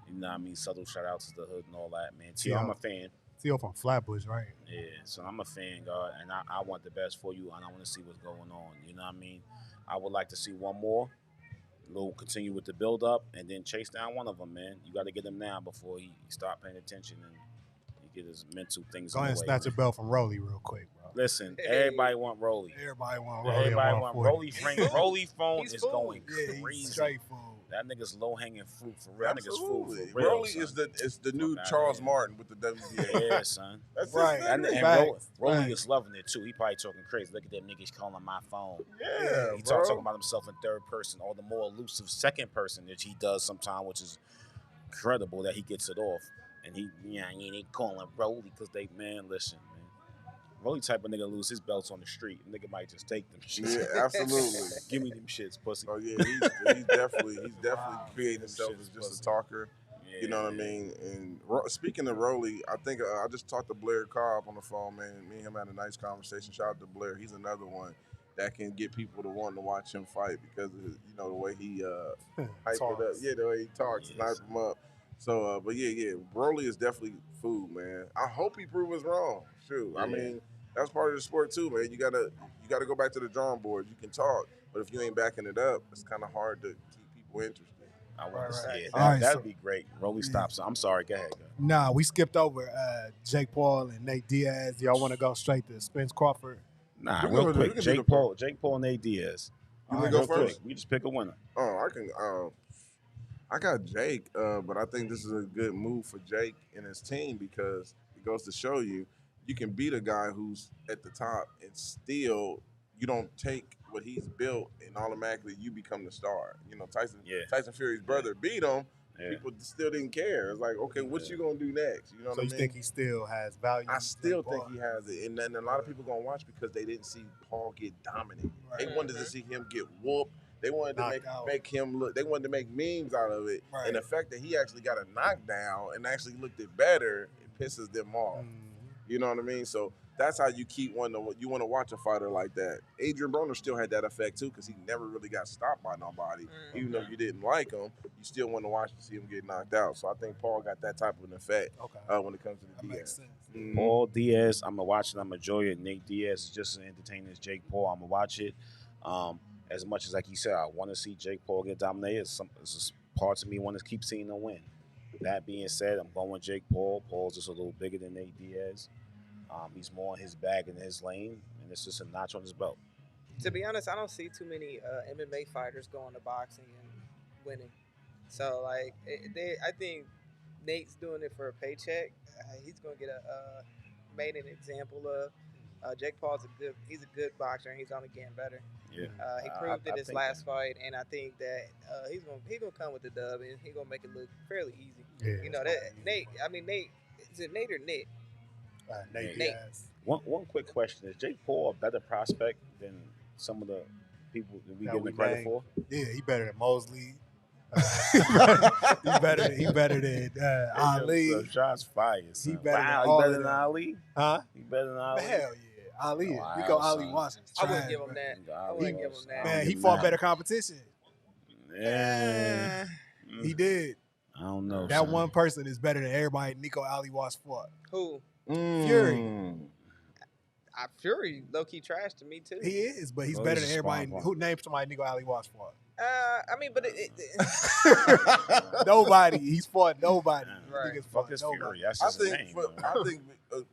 You know what I mean? Subtle shout outs to the hood and all that, man. Teo, I'm a fan. Teo from Flatbush, right? Yeah, so I'm a fan, God, and I want the best for you, and I want to see what's going on. You know what I mean? I would like to see one more. We'll continue with the build up, and then chase down one of them, man. You got to get him now before he start paying attention and he get his mental things. Go ahead and in the way, snatch a man. belt from Rolly real quick, bro. Listen, Hey. everybody want Rolly. Everybody want Rolly. Everybody at want 140. Rolly phone He's is food. going Yeah, he's crazy. straight food. That nigga's low hanging fruit for real. That nigga's food Absolutely. for real. Rolly son. is the new Fuck outta Charles here. Martin with the WBA. Yeah, son. That's Right. His And, name. and Facts. Rolly Facts. is loving it too. He probably talking crazy. Look at them niggas calling my phone. Yeah, He bro. talking about himself in third person, or the more elusive second person that he does sometimes, which is incredible that he gets it off. And they calling Rolly because they, man, listen, man. Rolly type of nigga lose his belts on the street. Nigga might just take them shits. Yeah, absolutely. Give me them shits, pussy. Oh yeah, he's definitely creating Them himself shits as just pussy. a talker. Yeah, You know what I yeah. mean? And speaking of Rolly, I think I just talked to Blair Cobb on the phone, man. Me and him had a nice conversation. Shout out to Blair. He's another one that can get people to want to watch him fight because of the way he hype it up. Talks. Yeah, the way he talks, Yes. hype him up. So, but yeah, Rolly is definitely food, man. I hope he proves us wrong. Shoot, I Yeah. mean that's part of the sport too, man. You gotta go back to the drawing board. You can talk, but if you ain't backing it up, it's kind of hard to keep people interested. I want Right, to see right. it. All right, That'd so- be great. Rolly stops. I'm sorry. Go ahead. Nah, we skipped over Jake Paul and Nate Diaz. Y'all want to go straight to Spence Crawford? Nah, We real can do quick. the Jake Paul, and Nate Diaz. You All wanna right, go Real quick. first? We just pick a winner. Oh, I can. I got Jake, but I think this is a good move for Jake and his team because it goes to show you can beat a guy who's at the top and still you don't take what he's built and automatically you become the star. You know, Tyson Fury's brother beat him. Yeah. People still didn't care. It's like, okay, what you gonna do next? You know So what you I mean? think he still has value? I still Jake think Paul? he has it, and then a lot of people gonna watch because they didn't see Paul get dominated. They Right. wanted to see him get whooped. They wanted to Knocked out. make him look. They wanted to make memes out of it, Right. and the fact that he actually got a knockdown and actually looked it better, it pisses them off. Mhm. You know what I mean? So that's how you keep you want to watch a fighter like that. Adrian Broner still had that effect too because he never really got stopped by nobody. Even though you didn't like him, you still want to watch to see him get knocked out. So I think Paul got that type of an effect Okay, when it comes to that the makes Diaz. sense. Mhm. Paul Diaz, I'm gonna watch it. I'm gonna enjoy it. Nate Diaz is just as entertaining as Jake Paul. I'm gonna watch it. As much as like he said, I want to see Jake Paul get dominated. It's just parts of me want to keep seeing him win. That being said, I'm going with Jake Paul. Paul's just a little bigger than Nate Diaz. He's more in his bag in his lane, and it's just a notch on his belt. To be honest, I don't see too many MMA fighters going to boxing and winning. So like, I think Nate's doing it for a paycheck. He's gonna get made an example of. Jake Paul's he's a good boxer, and he's only getting better. Yeah. He proved I it his think last fight, and I think that he's gonna come with the dub, and he's gonna make it look fairly easy. Yeah, You know it's that gonna be- Nate. I mean Nate. Is it Nate or Nick? Nate Nate. Diaz. One quick question: is Jake Paul a better prospect than some of the people that we That give we him credit named. for? Yeah, he better than Mosley. he better than Ali. So shots fired. He Son. better than Wow, all he of better than them. Ali. Huh? He better than Ali. Hell yeah, Ali. Wow, We go Ali son. Washington. I wouldn't Trash, give him bro. that. I Ali wouldn't give was- him that. I Man, don't he give him fought that. better competition. Yeah. He did. I don't know. That son. one person is better than everybody Nico Ali Wash fought. Who? Fury. Mm. Fury low key trash to me too. He is, but he's Well, better he's than a everybody. spawn Who named somebody Nico Ali Watts for? I mean, but Nobody. He's fought nobody. Right. Niggas Fuck fought his nobody. Fury. That's I just his think, name. I think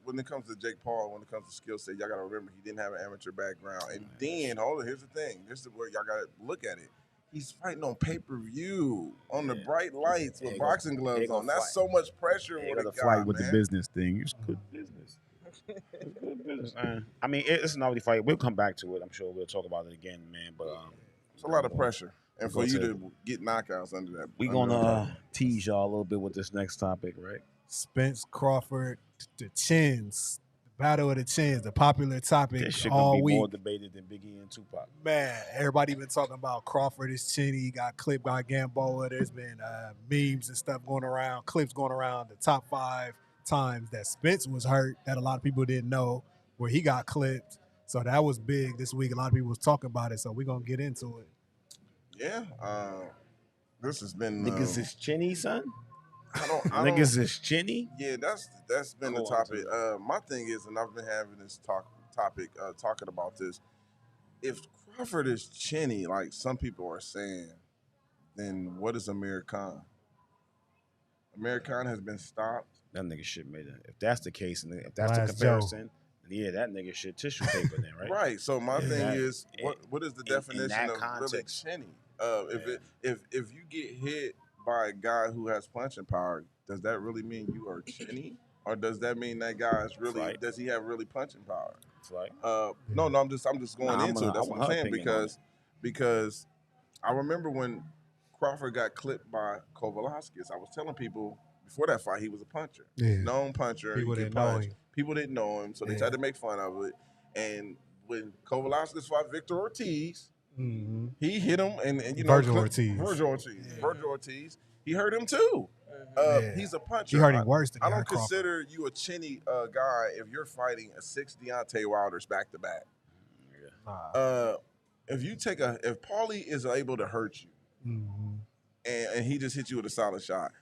when it comes to Jake Paul, when it comes to skill set, y'all got to remember he didn't have an amateur background. And then, hold on, here's the thing. This is where y'all got to look at it. He's fighting on pay-per-view, on the bright lights with boxing gloves on. That's so much pressure You with got a to guy, fight with man. the business thing. It's good business. It's good business, man. I mean, it's an ugly fight. We'll come back to it. I'm sure we'll talk about it again, man. But It's a lot of pressure. And for Go you to- to get knockouts under that. we're under gonna that tease y'all a little bit with this next topic, right? Spence Crawford, the chins, the battle of the chins, the popular topic This shit gonna all be week. more debated than Biggie and Tupac. Man, everybody been talking about Crawford is chinny. He got clipped by Gamboa. There's been memes and stuff going around, clips going around. The top 5 times that Spence was hurt that a lot of people didn't know where he got clipped. So that was big this week. A lot of people was talking about it. So we're gonna get into it. Yeah. This has been Niggas is chinny, son. I don't Niggas is chinny. Yeah, that's been Go the on topic. to My thing is, and I've been having this topic talking about this. If Crawford is chinny, like some people are saying, then what is Amir Khan? Amir Khan has been stopped. That nigga shit made it. If that's the case, and if that's Last the comparison, then yeah, that nigga shit tissue paper then, right? Right. So my thing That- is, what is the definition that of context. really chinny? If you get hit by a guy who has punching power, does that really mean you are chinny, or does that mean that guy is really Right. does he have really punching power? It's like No, I'm just going Nah, into it. That's I what want I'm her saying opinion on because I remember when Crawford got clipped by Kovalevskis. I was telling people before that fight he was a puncher, Yeah. known puncher. People he could didn't know punch. him. People didn't know him, so they Yeah. tried to make fun of it. And when Kovalevskis fought Victor Ortiz, Mm-hmm. he hit him, and Virgil Ortiz. Virgil Ortiz. He hurt him too. Yeah. He's a puncher. He hurt him worse than I he don't hurt Crawford. consider you a chinny guy if you're fighting a 6 Deontay Wilders back to back. Nah. If Paulie is able to hurt you Mhm. and he just hit you with a solid shot,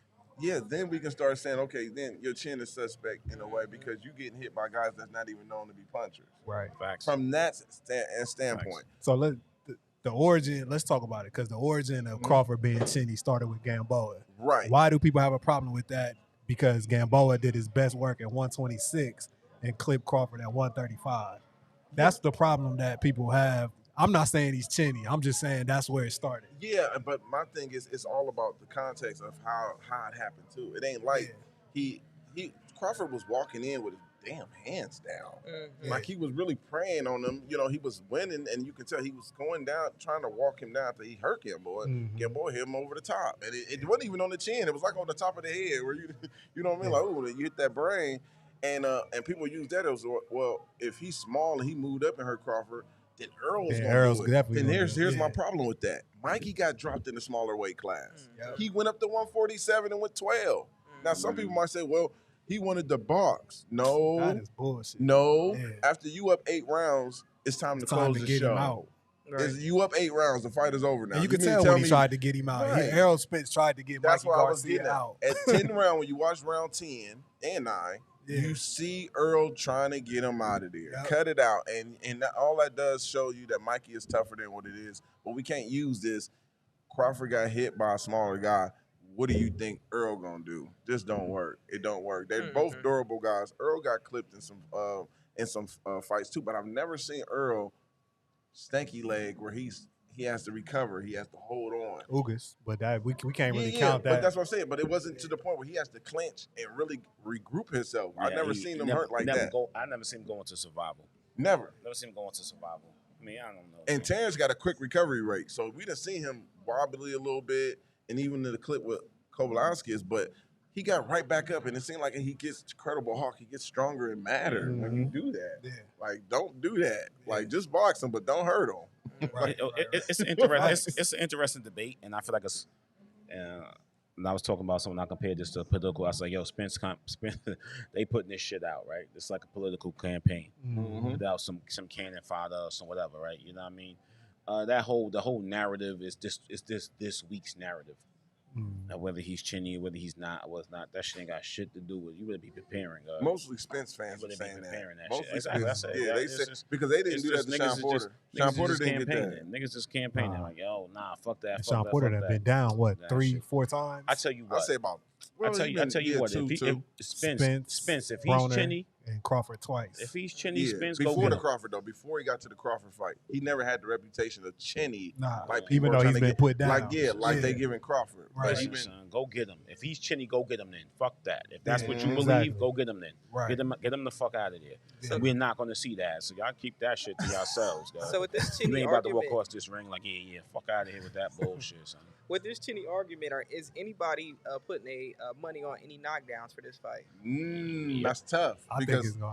yeah, then we can start saying, okay, then your chin is suspect in a way because you're getting hit by guys that's not even known to be punchers. Right. facts. From that standpoint. So the origin, let's talk about it, because the origin of Crawford being chinny started with Gamboa. Right. Why do people have a problem with that? Because Gamboa did his best work at 126 and clipped Crawford at 135. That's the problem that people have. I'm not saying he's chinny. I'm just saying that's where it started. Yeah, but my thing is, it's all about the context of how it happened too. It ain't like he Crawford was walking in with his damn hands down, like he was really praying on them. He was winning, and you can tell he was going down, trying to walk him down until he hurt Gamboa. Gamboa hit him over the top, and it wasn't even on the chin. It was like on the top of the head, where you know what I mean, like oh, you hit that brain, and people use that as well. If he's small and he moved up and hurt Crawford, then Earl's Earl's gonna do it. definitely And gonna do here's it. my Yeah. problem with that. Mikey got dropped in the smaller weight class. Yep. He went up to 147 and went 12. Now some people might say, well, he wanted the box. No, That is bullshit. no. Yeah. After you up 8 rounds, it's time to close the get show. him out. It's- You up 8 rounds, the fight is over now. And you can mean to tell tell when he me- tried to get him out. Right. Errol Spence tried to get That's Mikey what I was Garcia getting at. out. At 10 round, when you watch round 10 and 9, Yeah. you see Earl trying to get him out of there. Yep. Cut it out. And all that does show you that Mikey is tougher than what it is. But we can't use this. Crawford got hit by a smaller guy. What do you think Earl gonna do? This don't work. It don't work. They're both durable guys. Earl got clipped in some fights too, but I've never seen Earl stanky leg where he has to recover. He has to hold on. Ugas, but that we can't really Yeah, count but that. that's what I'm saying. But it wasn't to the point where he has to clinch and really regroup himself. I've never seen him hurt like that. I never seen him go into survival. Never. Never seen him go into survival. I mean, I don't know. And Terrence got a quick recovery rate, so we done seen him wobbly a little bit, and even in the clip with Kovalevskis, but he got right back up, and it seemed like he gets Credible Hawk. He gets stronger and madder when you do that. Yeah. Like, don't do that. Like, just box him, but don't hurt him. It's an interesting. It's an interesting debate, and I feel like it's. And I was talking about someone I compared this to political. I was like, "Yo, Spence, they putting this shit out, right? It's like a political campaign without some cannon fodder or some whatever, right? You know what I mean? The whole narrative is this week's narrative. Whether he's chinny or whether he's not or what's not, that shit ain't got shit to do with you. Really be preparing. Mostly Spence You fans are really be saying that. preparing that shit. Mostly Exactly. I Spence, said, yeah, they it's said just, because they didn't it's do that just to niggas Sean is Porter. just Sean niggas is Porter just didn't get campaigning. that. Niggas just campaigning like, yo, nah, fuck that. And Fuck Sean that. Porter Fuck done that. been down what That 3, shit. 4 times. I tell you I what. say about. I Well, tell you what. two. If Spence, if he's Broner, chinny, and Crawford twice. if he's chinny, Yeah, Spence go before get the him. Crawford though, before he got to the Crawford fight, he never had the reputation of chinny. Nah, Like even people though are trying he's to been get, put down. like they Yeah. giving Crawford. Right. But he Listen, been, son, go get him. If he's chinny, go get him then. Fuck that. If that's Yeah, what you exactly. believe, go get him then. Right. Get him the fuck out of there. Yeah. We're not gonna see that. So y'all keep that shit to yourselves, guys. So with this You Chinny ain't about to walk argument, across this ring like, yeah, fuck out of here with that bullshit, son. with this Chinny argument, is anybody putting a money on any knockdowns for this fight? that's tough I think because it's going.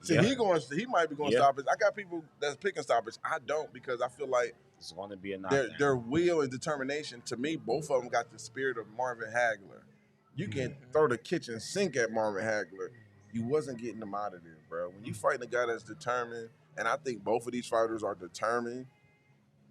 Yeah. see, he might be going Yeah. stoppage. I got people that's picking stoppage. I don't because I feel like It's gonna be a knockdown. their will and determination. To me, both of them got the spirit of Marvin Hagler. You can throw the kitchen sink at Marvin Hagler. You wasn't getting them out of there, bro. When you fighting a guy that's determined, and I think both of these fighters are determined,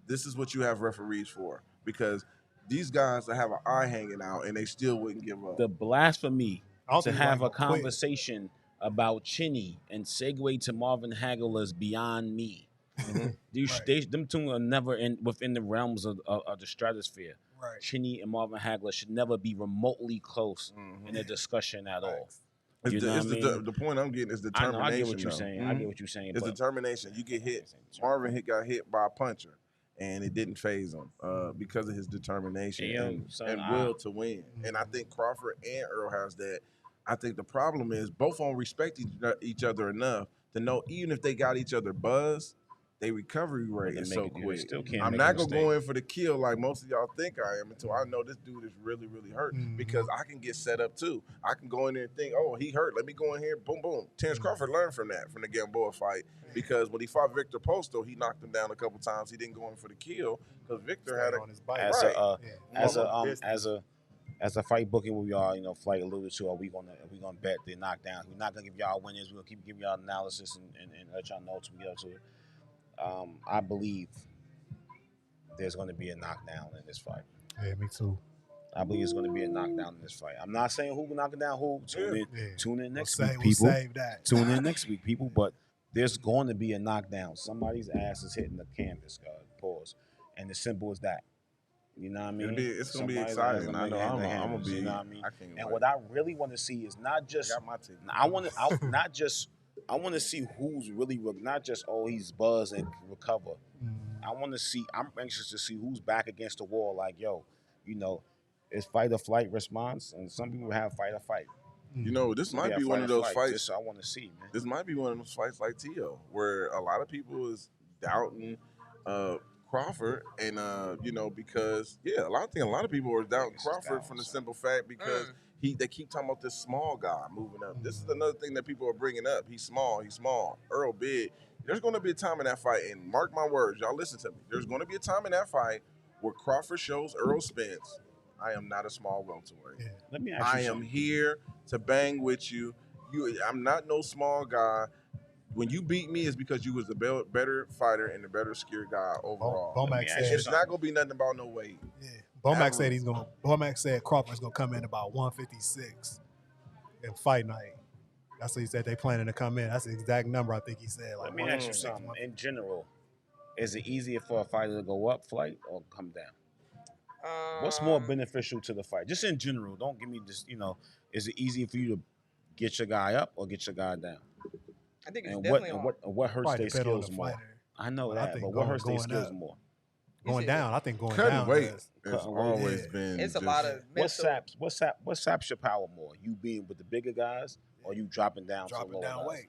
this is what you have referees for. Because these guys that have an eye hanging out and they still wouldn't give up. The blasphemy I don't to think have a nobody gonna quit. conversation about Chinny and segue to Marvin Hagler is beyond me. Them two are never within the realms of the stratosphere. Right. Chinny and Marvin Hagler should never be remotely close in a discussion at all. You know what I mean? The point I'm getting is I determination. know, I get what you're though. saying. I get what you're saying. It's but determination. You get hit. Marvin got hit by a puncher, and it didn't phase him because of his determination Hey, yo, and, son, and will to win. And I think Crawford and Earl has that. I think the problem is both of them respect each other enough to know even if they got each other buzzed, their recovery rate is so quick. I'm not gonna go in for the kill like most of y'all think I am until I know this dude is really, really hurt because I can get set up too. I can go in there and think, oh, he hurt. Let me go in here, boom, boom. Terrence Crawford learned from that, from the Gamboa fight because when he fought Victor Posto, he knocked him down a couple times. He didn't go in for the kill because Victor had on his bike. As a fight booking we are, Flight alluded to, are we gonna bet the knockdown? We're not gonna give y'all winners. We'll keep giving y'all analysis and let y'all know until we get up to it. I believe there's going to be a knockdown in this fight. Yeah, me too. I believe there's going to be a knockdown in this fight. I'm not saying who knocking down who. Tune in next week, people. We'll save that. Tune in next week, people. But there's going to be a knockdown. Somebody's ass is hitting the canvas, God. Pause. And as simple as that. You know what I mean? It's going to be Somebody's ass exciting. gonna I know be hitting the I'm going canvas, to be. you know what I mean? I can't And wait. what I really want to see is not just. I want to see who's really not just he's buzzed and can recover. I'm anxious to see who's back against the wall. Like, it's fight or flight response, and some people have fight or fight. This might be one of those fights. This I want to see, man. This might be one of those fights like Teo, where a lot of people is doubting Crawford, and because a lot of people are doubting Crawford from the simple fact because they keep talking about this small guy moving up. This is another thing that people are bringing up. He's small. Earl big. There's going to be a time in that fight, and mark my words, y'all listen to me. There's going to be a time in that fight where Crawford shows Earl Spence, I am not a small welterweight. Yeah. Let me ask you I am here to bang with you. I'm not no small guy. When you beat me, it's because you was the better fighter and the better skilled guy overall. Bomac said It's not going to be nothing about no weight. Yeah. Bomac said Crawford's gonna come in about 156 in fight night. That's what he said. They planning to come in. That's the exact number I think he said. Like, let me ask you something. In general, is it easier for a fighter to go up flight or come down? What's more beneficial to the fight? Just in general. Don't give me just, is it easier for you to get your guy up or get your guy down? I think it's And definitely what hurts their skills more? I know But that, but what hurts their skills more? Going down. I think going Cutting down. weight Does. has always been. It's a lot of mental. What saps your power more? You being with the bigger guys or you dropping down to the Dropping lower down guys? weight.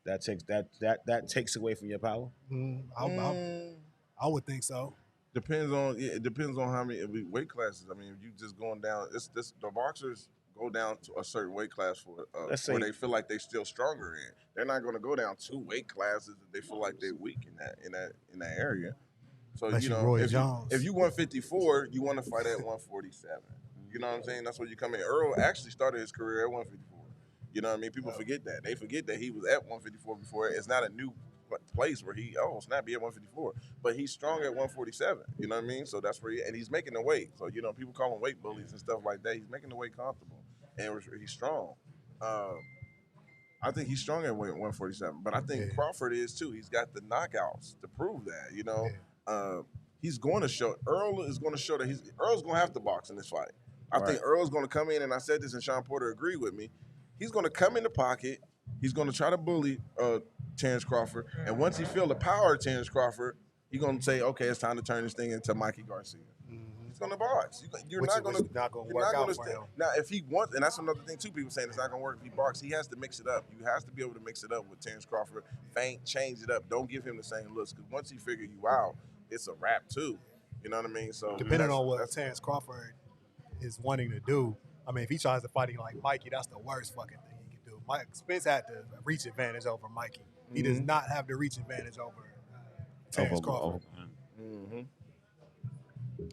That takes away from your power. I would think so. Depends on how many weight classes. I mean, if you just going down, the boxers go down to a certain weight class for where they feel like they're still stronger in. They're not going to go down 2 weight classes if they feel like they're weak in that area. So Unless if you 154, you want to fight at 147. You know what I'm saying? That's where you come in. Earl actually started his career at 154. You know what I mean? People forget that. They forget that he was at 154 before. It's not a new place where he snap, he at 154, but he's strong at 147. You know what I mean? So that's where and he's making the weight. So people call him weight bullies and stuff like that. He's making the weight comfortable, and he's strong. I think he's strong at weight 147, but I think Crawford is too. He's got the knockouts to prove that. He's going to show. Earl is going to show that Earl's going to have to box in this fight. I think Earl's going to come in, and I said this, and Sean Porter agreed with me. He's going to come in the pocket. He's going to try to bully Terrence Crawford, and once he feel the power of Terrence Crawford, he's going to say, "Okay, it's time to turn this thing into Mikey Garcia." He's going to box. You're not going to work out for him. Now, if he wants, and that's another thing too. People saying it's not going to work if he boxes. He has to mix it up. You have to be able to mix it up with Terrence Crawford. Feint, change it up. Don't give him the same looks, because once he figure you out, it's a wrap too. You know what I mean? So depending on what Terrence Crawford is wanting to do, I mean, if he tries to fight him like Mikey, that's the worst fucking thing he can do. Spence had the reach advantage over Mikey. He does not have the reach advantage over Terrence Crawford.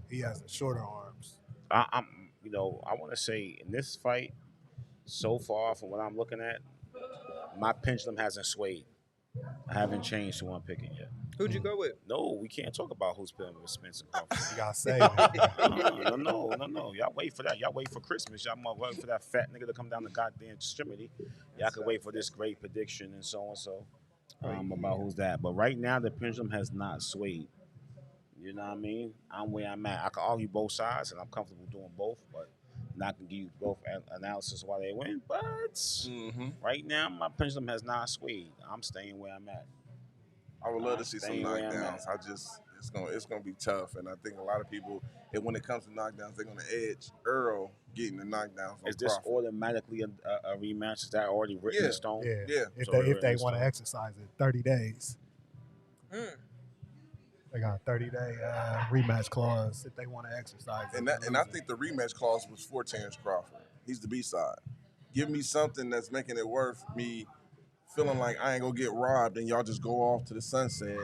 He has the shorter arms. I want to say in this fight, so far from what I'm looking at, my pendulum hasn't swayed. I haven't changed who I'm picking yet. Who'd you go with? No, we can't talk about who's playing with Spence and Crawford. You gotta say it. No. Y'all wait for that. Y'all wait for Christmas. Y'all might wait for that fat nigga to come down the goddamn extremity. Y'all can wait for this great prediction and so and so about who's that. But right now, the pendulum has not swayed. You know what I mean? I'm where I'm at. I can argue both sides, and I'm comfortable doing both, but I'm not going to give you both analysis why they win. But right now, my pendulum has not swayed. I'm staying where I'm at. I would love to see some knockdowns. It's gonna be tough, and I think a lot of people, when it comes to knockdowns, they're gonna edge Earl getting the knockdowns. Is this automatically a rematch? Is that already written in stone? Yeah. If they want to exercise it, 30 days. They got a 30-day rematch clause if they want to exercise it. And I think the rematch clause was for Terrence Crawford. He's the B-side. Give me something that's making it worth me feeling like I ain't gonna get robbed and y'all just go off to the sunset.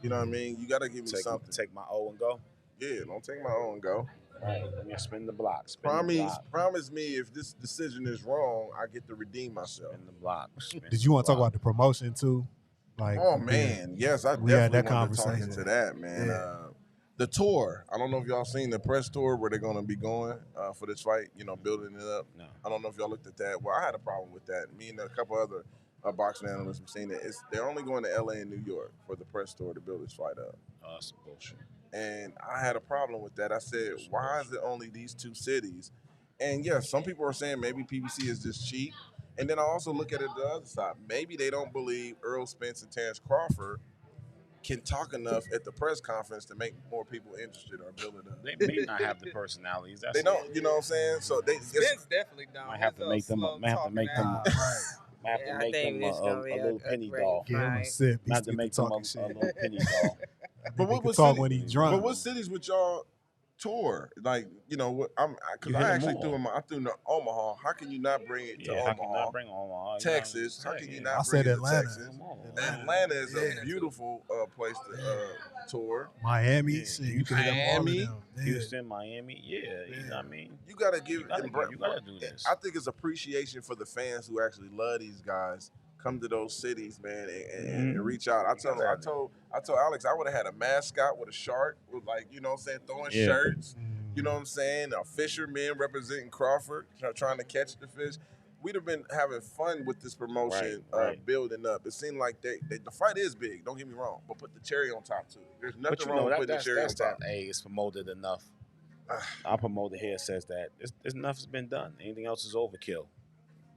You know what I mean? You gotta give me something. Take my O and go? Yeah, don't take my O and go. Let me spin the block. Promise me if this decision is wrong, I get to redeem myself. Spin the block. Did you want to talk about the promotion too? Like, yes, I definitely want to talk into that, man. The tour. I don't know if y'all seen the press tour where they're gonna be going for this fight. Building it up. No. I don't know if y'all looked at that. Well, I had a problem with that. Me and a couple other boxing analysts have seen it. They're only going to LA and New York for the press tour to build this fight up. That's bullshit. And I had a problem with that. I said, why is it only these two cities? And yes, some people are saying maybe PBC is just cheap. And then I also look at it the other side. Maybe they don't believe Earl Spence and Terrence Crawford can talk enough at the press conference to make more people interested or build it up. They may not have the personalities. They don't. You know what I'm saying? So Spence definitely don't. Might have to make them. Might have to make them. I have to make them a little penny doll. Give him a sip. Not to make them a little penny doll. But what talk when he's drunk? But what cities would y'all tour? Like, because I actually threw to Omaha. How can you not bring it to Omaha? How can you not bring Omaha? Texas. How can you not bring it to Atlanta. Texas? Atlanta is a beautiful place to tour. Miami. You can Miami. Houston, Miami. Yeah, you know what I mean? You got to give you gotta do this. I think it's appreciation for the fans who actually love these guys. Come to those cities, man, and reach out. I told Alex I would have had a mascot with a shark, with throwing shirts. You know what I'm saying? A fisherman representing Crawford, trying to catch the fish. We'd have been having fun with this promotion, building up. It seemed like the fight is big. Don't get me wrong, but put the cherry on top too. There's nothing wrong with putting the cherry on top. Hey, it's promoted enough. Our promoter here says that enough has been done. Anything else is overkill.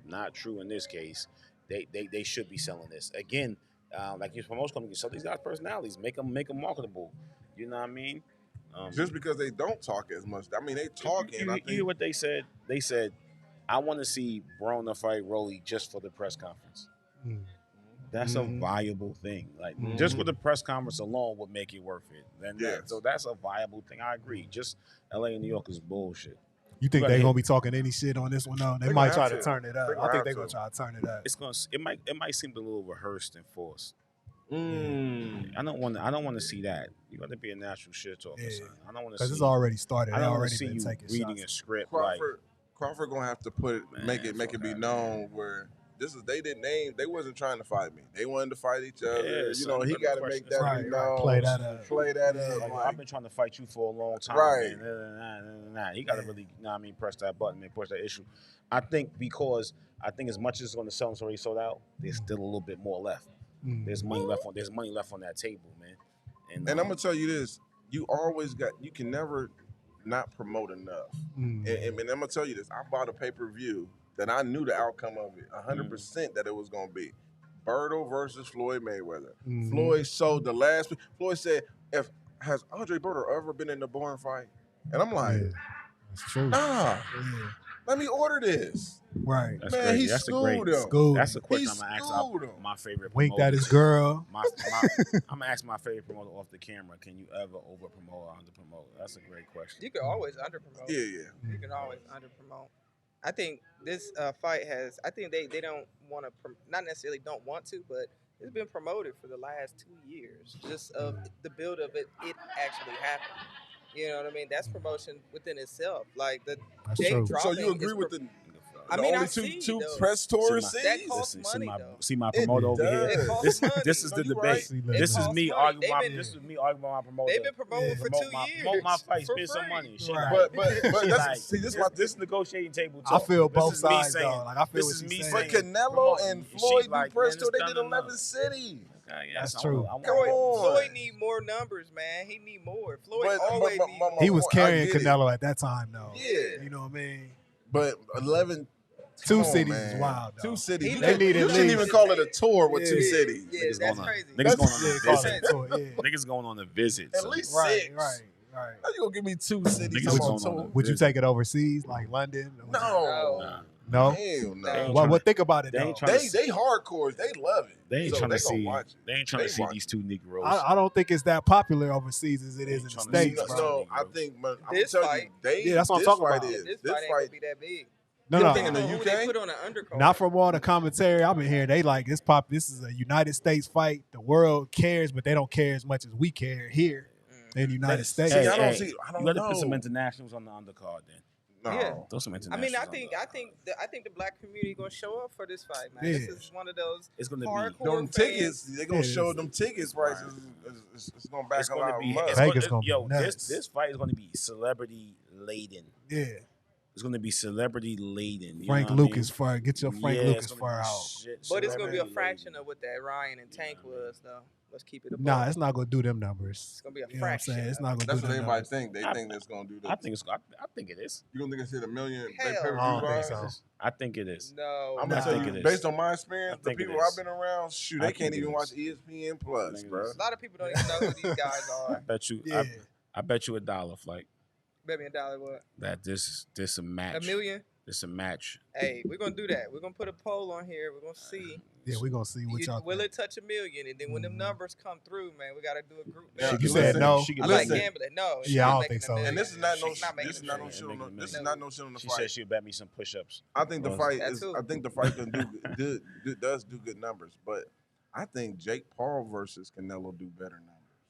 Not true in this case. They should be selling this again. Like these promotion companies, sell these guys' personalities, make them marketable. You know what I mean? Just because they don't talk as much, I mean they talking. You hear what they said? They said, "I want to see Broner fight Rolly just for the press conference." That's a viable thing. Like just for the press conference alone would make it worth it. So that's a viable thing. I agree. Just LA and New York is bullshit. You think they're gonna be talking any shit on this one though? They might try to turn it up. I think they're gonna try to turn it up. It might seem a little rehearsed and forced. I don't want to see that. You got to be a natural shit talker. Son. I don't want to see. Because it's already started. I don't want to see you reading shots. A script. Crawford gonna have to make it be known where They wasn't trying to fight me. They wanted to fight each other. Yeah, You so know, he let me got to question make this. that Right, be right. known. Play that up. Play that Yeah. up. Like, Like, I've been trying to fight you for a long time, Right. man. You got to really, you know what I mean, press that button and push that issue. I think because as much as it's going to sell, it's already sold out. There's still a little bit more left. There's money left on. There's money left on that table, man. and I'm gonna tell you this: you can never not promote enough. And I'm gonna tell you this: I bought a pay-per-view that I knew the outcome of it, 100% that it was gonna be Berto versus Floyd Mayweather. Floyd sold the last. Floyd said, "Has Andre Berto ever been in a boring fight?" And I'm like, That's true. "Nah, let me order this." Right. That's Man, crazy. he That's schooled him. That's a question He I'm gonna ask schooled him. my favorite Winked promoter. at his girl. I'm gonna ask my favorite promoter off the camera. Can you ever over promote or under promote? That's a great question. You can always under promote. Yeah. You can always under promote. I think this fight has. I think they don't want to. Not necessarily don't want to, but it's been promoted for the last 2 years. Just of the build of it actually happened. You know what I mean? That's promotion within itself. Like the That's Jake true. dropping. So you agree with the? I mean, only I see, two though. press tours. That costs money, though. See my promoter over here. It costs money. This is No, the you debate. right. This is costs me money. arguing. They've been- This is me arguing with my promoter. They've been promoting for 2 years. Promote my fight, for spend some free. money. Shit, Right. like- But shit, that's like, see this negotiating table I talk. feel This both is me sides saying- though. Like I feel this what is you're me saying. But saying- Canelo promote- and she Floyd like, do press man, tour. They it's did done 11 enough. cities. Okay, That's yes, true. I want Come it. on. Floyd need more numbers, man. He need more. Floyd But- always but- need but- more. He was I carrying get it. Canelo at that time though. Yeah. You know what I mean? But 11. Two come on, cities man. is wild, though. 2 cities. He You need shouldn't at even least- call it a tour with Yeah. 2 cities. Yeah, Niggas that's going on- crazy. niggas going on Yeah, a call visit. it a tour, yeah. Niggas going on a visit. At so- least Right, 6. right. How you gonna give me 2 cities? Niggas I'm going on on tour? a- Would you take it overseas, like London? No. Nah. No? Hell They no. ain't Well, tryna- think about it they though. ain't tryna- They hardcores. They love it. They ain't So trying to they gonna see. watch it. They ain't trying They to see watch these two Negroes. I don't think it's that popular overseas as it is in the Tryna States, see- bro. No, I think, but I'm This telling fight- you, Yeah, that's what I'm this talking fight about. is. This This fight ain't gonna fight. be that big. No, You no. think in the Who UK? they put on the undercard? Not from all the commentary I've been hearing. They like this pop. This is a United States fight. The world cares, but they don't care as much as we care here in the United States. See, I don't see. I don't You got to know. put some internationals on the undercard then. No. Yeah. Throw some I internationals. mean, I on think the- the black community gonna show up for this fight, man. Yeah. This is one of those It's gonna be. hardcore Them fans. tickets, they gonna Yeah, show it's- them tickets prices. It's gonna back It's a going lot to be. of It's Vegas gonna, gonna be yo, nuts. this fight is going to be celebrity laden. Yeah, It's going to be celebrity laden. Frank Lucas fur. Get your Frank Lucas fur out. But it's gonna be a fraction of what that Ryan and Tank was, though. Let's keep it. Nah, it's not gonna do them numbers. It's gonna be a You know what I'm fraction. saying? It's not gonna That's do what them everybody numbers. think. They think that's gonna do this. I think it is. You gonna think it's hit 1 million Hell pay-per-view no. I don't think buys? so. I think it is. No, I'm I gonna tell think you, it is. based on my experience, I the think it people is. I've been around, shoot, I they can't think it even is. watch ESPN Plus, think it bro. is. a lot of people don't even know who these guys I are. bet you. Yeah, I bet you $1, Flight, Bet me $1 what? that this a match. $1 million? This a match. Hey, we're gonna do that. We're gonna put a poll on here. We're gonna see. yeah, we gonna see what y'all. Will think. it touch $1 million? And then when them numbers come through, man, we gotta do a group. Yeah, bet. You listen, said no. She I can like listen. gambling. No, she's Yeah, I not don't making think so. $1 million. And this is not no. She's not making This is $1 not no million. shit on the. Making This is $1 not no shit on the She said fight. she'll bet me some push-ups. I think the Well, fight that is. too. I think the fight can does do good numbers, but I think Jake Paul versus Canelo do better numbers.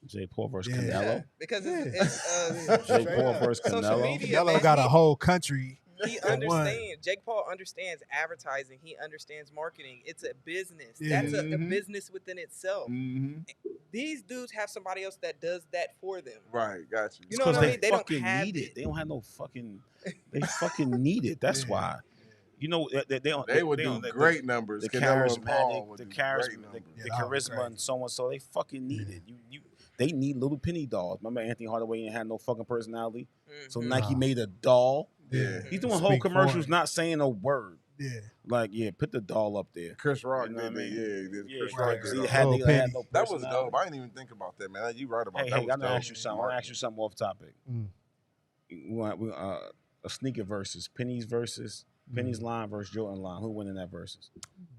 Jay Paul versus Yeah. Canelo. Because Yeah. it's Jay Straight Paul up. versus social Canelo. media. Canelo man, got a he- whole country. He for one. understands. Jake Paul understands advertising. He understands marketing. It's a business. Yeah. That's a Mhm. business within itself. Mm-hmm. These dudes have somebody else that does that for them. Right, got you. You know what I Because mean? They don't fucking have need it. it. They don't have no fucking. They fucking need it. That's Yeah. why. You know they don't. They would do don't- great numbers. The Canelo and Paul charismatic, would the do great charisma, numbers. the Yeah, that was charisma, and crazy. so on. So they fucking need Yeah. it. They need little penny dolls. Remember Anthony Hardaway ain't had no fucking personality, so Mhm. Nike Nah. made a doll. Yeah. He's doing Speak whole for commercials, it. not saying a word. Yeah, Like, yeah, put the doll up there. Chris Rock You know what did I it. mean? Yeah, he did. Yeah, Chris right. Rock because did he it. had, Little they had penny. no That was personality. dope. I didn't even think about that, man. You right about Hey, that. I'm was gonna dope. ask you something. I'm gonna ask you something off topic. Mm. We want a sneaker versus Penny's line versus Jordan line. Who win in that versus?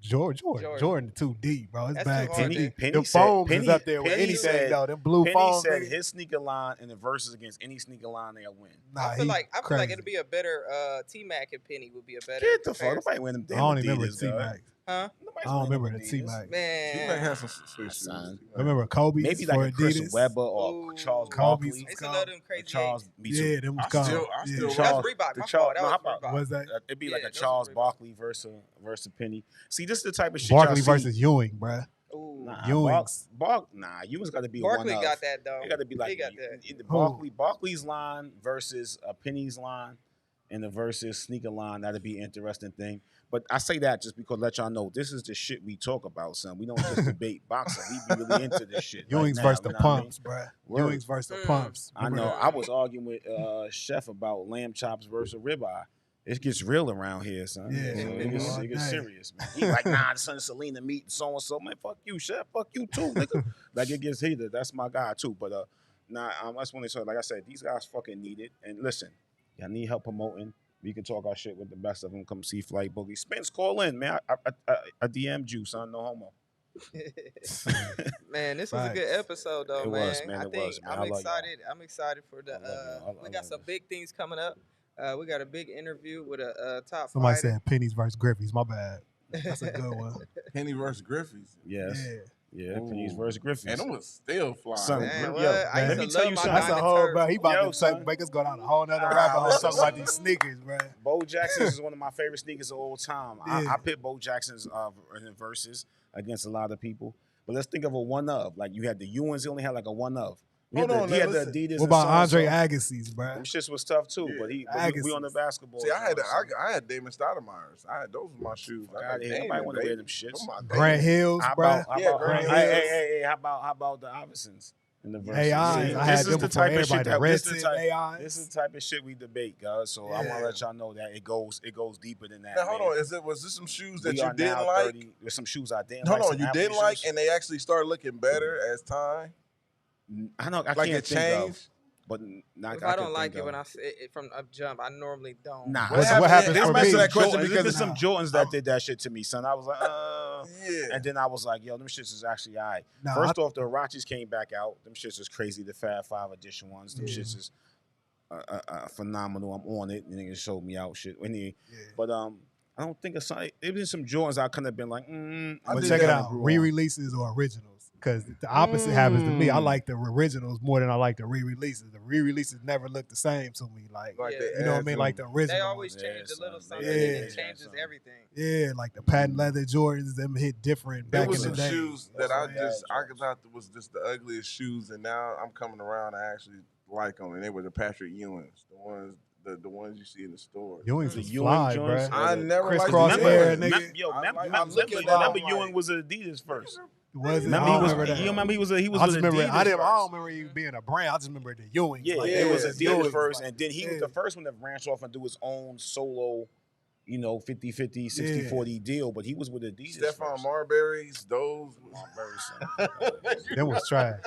Jordan too deep, bro. His That's bag too too hard, deep. Penny The said- foams is Penny- up there with Penny anything said- though. Them blue Penny foams. said nigga. his sneaker line in the versus against any sneaker line they'll win. Nah, I feel he like crazy. it'd be a better T Mac and Penny would be a better. Get the fuck. comparison. Nobody win them I damn don't even remember Adidas, T dog. Mac. Huh? Nobody's I don't wearing remember the Adidas. T-Mac. T-Mac Man. has some sweet shoes. Son. I remember Kobe's Maybe for like a Chris Adidas. Webber or Ooh. Charles Kobe's Barkley. I used to love them crazy Charles, eights. me too. Yeah, them was I called. still yeah. Charles- That's Reebok. The My Charles, fault. That no, how was about Reebok. Was that it'd be Yeah, like a those Charles were Reebok. Barkley versus Penny. See, this is the type of shit Barkley y'all see. versus Ewing, bruh. Ooh. Nah, Ewing's. Ewing's got to be Barkley a one got of. that though. It got to be like he got that. either Who? Barkley's line versus Penny's line, and the versus sneaker line. That'd be an interesting thing. But I say that just because let y'all know this is the shit we talk about, son. We don't just debate boxing. We be really into this shit. Ewing's right now, versus the you know what I mean? Pumps, bruh. Word. Ewing's versus the Mm. Pumps. I Remember know. that? I was arguing with Chef about lamb chops versus ribeye. It gets real around here, son. Yeah, So it gets all day. serious, man. He like, nah, the son of Selena meat, so and so. Man, fuck you, Chef. Fuck you too, nigga. Like it gets heated. That's my guy too. But I just want to say, like I said, these guys fucking need it. And listen, y'all need help promoting. We can talk our shit with the best of them. Come see Flight Boogie. Spence, call in, man. I DM'd you, son. No homo. Man, this was a good Facts. episode though, It man. was, man. I It think was, man. I I'm love y'all. excited. I'm excited for the. I love y'all. I We got love some this. big things coming up. We got a big interview with a top Somebody fighter. said Penny's versus Griffey's. My bad. That's a good one. Penny versus Griffey's. Yes. Yeah. Yeah. Ooh. Penny's versus Griffiths. And them was still flying. Son, Man, yo, what? man, I let me used to tell love you my something. That's a Diamond whole, Turf. bro. He about Yo, to son. make us go down a whole nother rabbit hole talking about these sneakers, bro. Bo Jackson's is one of my favorite sneakers of all time. I Yeah. pit Bo Jackson's in the verses against a lot of people. But let's think of a one of. Like you had the Ewins, he only had like a one of. He had Hold on, he had now, the listen. Adidas. What about and Andre so-and-so. Agassi's, bro? Them shits was tough too, Yeah. but we Agassi's. on the basketball. See, I joint, I had Damon Stoudemire's. Those were my shoes. Fuck I outta like, here. damn, Nobody want to baby. wear them shits. Them my Grant baby. Hills, How bro. about Grant hey, how about the Iversons in the verses? AI. See, I had them before everybody. The red this tip is the type AI. this is the type of shit we debate, guys. So I want Yeah. to let y'all know that it goes deeper than that. Now, hold man. on. Was this some shoes that We you are didn't now like? 30. There's some shoes I didn't Hold like. on, some you didn't athlete like, shoes. and they actually started looking better as time. I know I Like can't it think changed. of, but not. If I don't like it when I say it from up jump, I normally don't. Nah, What What happened I'm for asking me? that question There's because been some Jordans that I'm- did that shit to me, son. I was like, Yeah. and then I was like, yo, them shits is actually all right. Nah, First off, the Hirachis came back out. Them shits is crazy. The Fab 5 edition ones. Them Yeah. shits is phenomenal. I'm on it. Niggas showed me out shit. Anyway, Yeah. but I don't think it's there been some Jordans I could have been like, I But did check it that. out, re-releases or originals. Because the opposite happens to me. I like the originals more than I like the re-releases. The re-releases never look the same to me. Like, Like Yeah. they you know what I add mean? to Like them. the original. They always Yeah, change a little son. something, Yeah. and it Yeah. changes everything. Yeah, like the patent leather Jordans, them hit different There back was in the some day. shoes that Those I are just bad I thought was just the ugliest shoes, and now I'm coming around. I actually like them, and they were the Patrick Ewings, the ones you see in the store. Ewing's The is Ewing fly, joints? bro. I never liked Crisscross the air, Ewings. nigga. Remember Ewing was Adidas first. Was it? Remember I he don't was. remember that. You remember he was I with just remember. Adidas I first. don't remember you being a brand. I just remember the Ewing. Yeah, like, it was yeah, Adidas Ewings, first, like, and then he was yeah. the first one to branch off and do his own solo, 50-50, 60-40 deal. But he was with Adidas Stephon first. Marbury's, those. Them was trash.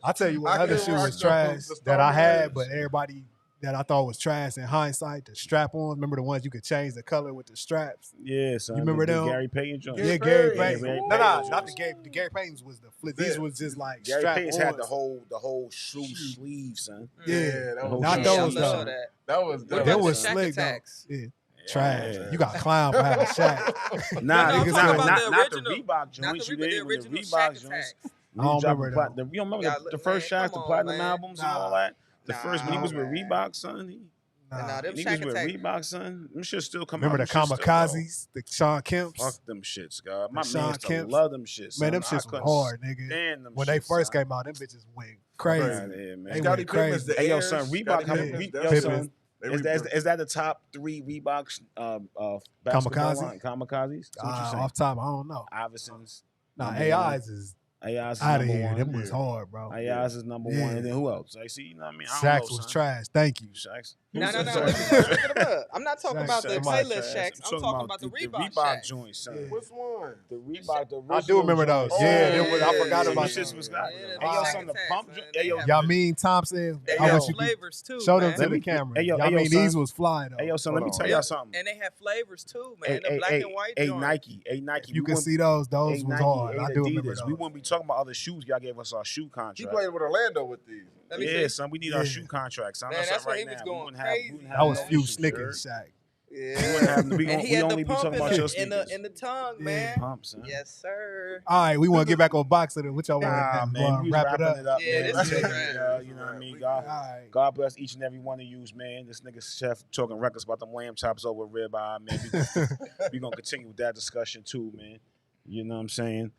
I tell you what I other can shoe rock was the trash Stormy that I had, Riders. but everybody that I thought was trash in hindsight, the strap-ons. Remember the ones you could change the color with the straps? Yeah, son. You remember the them? Gary Payton joint. Gary Yeah, Gary Payton. Payton. Gary No, Payton. not the Gary Payton's was the flip. These Yeah. was just like Gary strap Payton's had ons. the whole shoe sleeve, son. Yeah, that was not Yeah, those I love though. that. That was What Them about the was Shack slick though. Attacks? Yeah, trash. Yeah. You got clown for having Shaq. Nah, No, I'm niggas, talking nah, about the not the original. Reebok Not joints. the You Reebok, the did with the original Reebok Shack joints. Attacks. I don't remember You them. remember Yeah, the first man, shots, the come on, platinum man. albums and all Nah. that. The first when he was with man. Reebok, son. Nah, them He Shack was with Attack. Reebok, son. Them shit still come Remember out. the Them shits still go. kamikazes, the Sean Kemps? Fuck them shits, God. My Sean man used to Kemps. love them shits. Man, them son. I shits were couldn't hard, nigga. stand them When they shits, first son. came out, them bitches went crazy. Fuck outta here, man. They Scottie went Pippen's crazy. the Hey, yo, Airs. son, Scottie Reebok, Pippen's, yo, that's son, they is that the top 3 Reeboks basketball Kamikaze? line? Kamikazes? Is that what you saying? Off top, I don't know. Iversons. Nah, number AIs is AI's is out of number here. one. Them was hard, bro. AI's is number Yeah. one. And then who else? I see, you know what I mean? I don't Shaq's know, was son. trash. Thank you. Shaq's. No. Who said Look Shaq's? at them up. I'm not talking Shaq, about the Shaq. playlist Shacks. I'm talking about the Reebok Shacks. joints, son. Yeah. Which one? The Reebok, the I do remember those. Oh, Yeah, yeah, them was, I forgot yeah, about yeah. those. was got. Yeah, Hey, them yo, Shack son, the Attacks, pump man. joint. They Hey, yo, have- Y'all mean Thompson? They I have wish you could flavors too, show them man. to Let the me- camera. hey, yo, Y'all mean son. these was fly though. Hey, yo, son, let me Hold on. tell y'all something. And they have flavors too, man. Hey, The black and white Hey, joints. Nike. Hey, Nike. You we can wouldn't- see those Hey, was Nike, hard. hey, I do remember Adidas. those. We wouldn't be talking about other shoes. Y'all gave us our shoe He contract. played with Orlando with these. Let me Yeah, see. son, we need Yeah. our shoe contracts. Man, that's when he was going crazy. That was no few issues, Snickers, sure. Shaq. Yeah. We And he we had only the be pump talking in about your the, in sneakers. the in the tongue, Yeah. man. Pump, son. Yes, sir. All right, we want to get back on boxing. What y'all want Nah, to man, we was wrap it wrapping up? it up, Yeah, man. this is We a taking wrap. it, you know what I mean? God, All right. God bless each and every one of you, man. This nigga Chef talking records about them lamb chops over ribeye, man. We gonna continue with that discussion too, man. You know what I'm saying?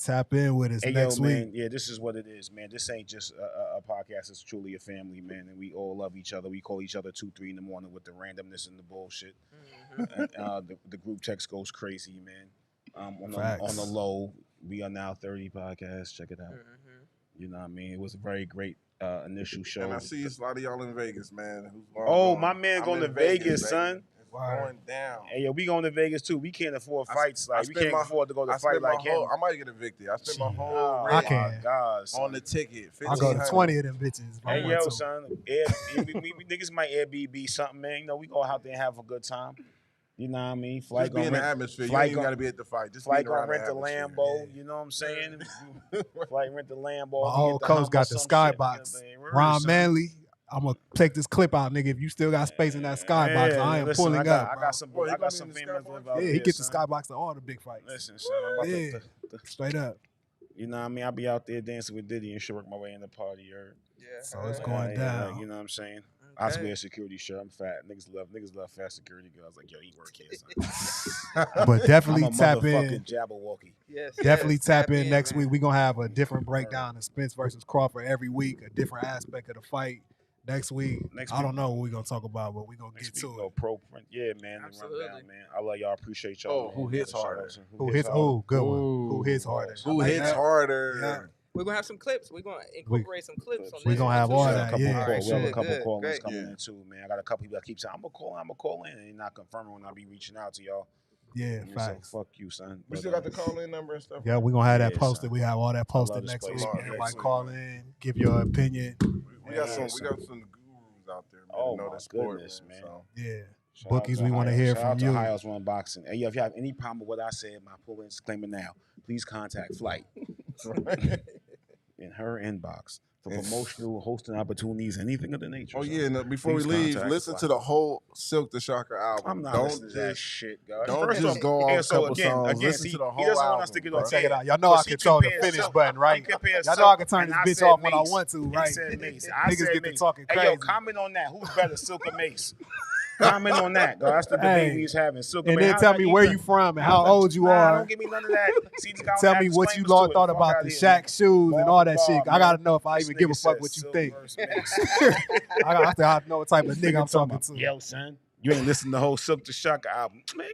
Tap in with us Hey, next yo, week. man, yeah, this is what it is, man. This ain't just a podcast. It's truly a family, man, and we all love each other. We call each other 2, 3 in the morning with the randomness and the bullshit. And, the group text goes crazy, man. On the low, we are now 30 podcasts. Check it out. You know what I mean? It was a very great initial show. And I see a lot of y'all in Vegas, man. My man going to Vegas, son. Going down. Hey, yo, we going to Vegas too. We can't afford fights. We can't afford to go to fight like him. I might get evicted. I spent my whole my rent God, on the ticket. I go to 20 of them bitches. Hey, yo, son. We niggas might Airbnb something, man. You know, we go out there and have a good time. You know what I mean? Just be in the atmosphere. You ain't even got to be at the fight. Just flight gonna rent the Lambo. You know what I'm saying? Flight rent the Lambo. My old coach got the skybox. Ron Manley. I'm gonna take this clip out, nigga. If you still got space in that skybox, I am pulling up. I got some famous live out there. Yeah, he gets the skybox to all the big fights. Listen, son, I'm about to straight up. You know what I mean? I'll be out there dancing with Diddy and shit, work my way in the party. Yeah. So it's going down. You know what I'm saying? I wear a security shirt. I'm fat. Niggas love fat security girls. Like, yo, he work here, son. But definitely I'm a tap in. Jabberwocky. Yes. Definitely tap in next week. We're gonna have a different breakdown of Spence versus Crawford every week, a different aspect of the fight. Next week, I don't know what we're gonna talk about, but we're gonna get to it. Pro print. Yeah, man. Absolutely. Run down, man. I love y'all. Appreciate y'all. Who hits harder? Who hits? Oh, good one. Who hits harder? Who hits harder? Yeah. We're gonna have some clips. We're gonna incorporate some clips on this. We're gonna have all that. We have a Good, couple call-ins great. coming in too, man. I got a couple people that keep saying, I'm gonna call in, and they're not confirming when I be reaching out to y'all. Yeah, So facts. fuck you, son. We still got the call-in number and stuff. Yeah, we're gonna have that Yeah, posted. son. We have all that posted this next place. week. Love Everybody next week, call man. in, give your opinion. We got some gurus out there, man. Oh, know my the sport, goodness, man. So. Yeah. Shout Bookies, out to we want to Ohio. hear Shout from out to you. Ohio's One Boxing. Hey, yo, if you have any problem with what I said, my full disclaimer now, please contact Flight in her inbox for promotional hosting opportunities, anything of the nature. Oh son. yeah, and before we Please leave, contact listen Flight. to the whole Silk the Shocker album. I'm not don't listening to that just shit, guys. don't First just off, go off a couple songs. Again, Listen to the whole he doesn't album. want us to get bro. on Check it air. out. Y'all know I Because he control the compares finish Silk- button, right? he compares Y'all Silk, know I can turn and this I bitch said off when I Mace. want to, He right? said Mace. Niggas said get to Mace. talking Hey, crazy. yo, comment on that. Who's better, Silk or Mace? Comment on that, girl. That's the debate we was having. Silk or And Mace. then How's tell that me where even? you from and how old you are. Don't give me none of that. See, this guy Tell don't me have what you disclaimers to it. thought Fuck about outta the here, Shaq man. shoes and all that Bar, shit. I man. gotta know if I This even give a nigga fuck said what you Silk think. versus Mace. I gotta know what type of nigga I'm talking to. Yo, son, you ain't listened to the whole Silk the Shocker album. Man,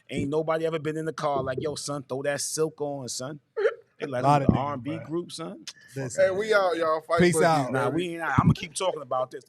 ain't nobody ever been in the car like, yo, son, throw that Silk on, son. They like Lot of the niggas, R&B bro. group, son. Listen. Hey, we out, y'all. Fight Peace Bookies, out. Nah, baby. we ain't. I'm gonna keep talking about this.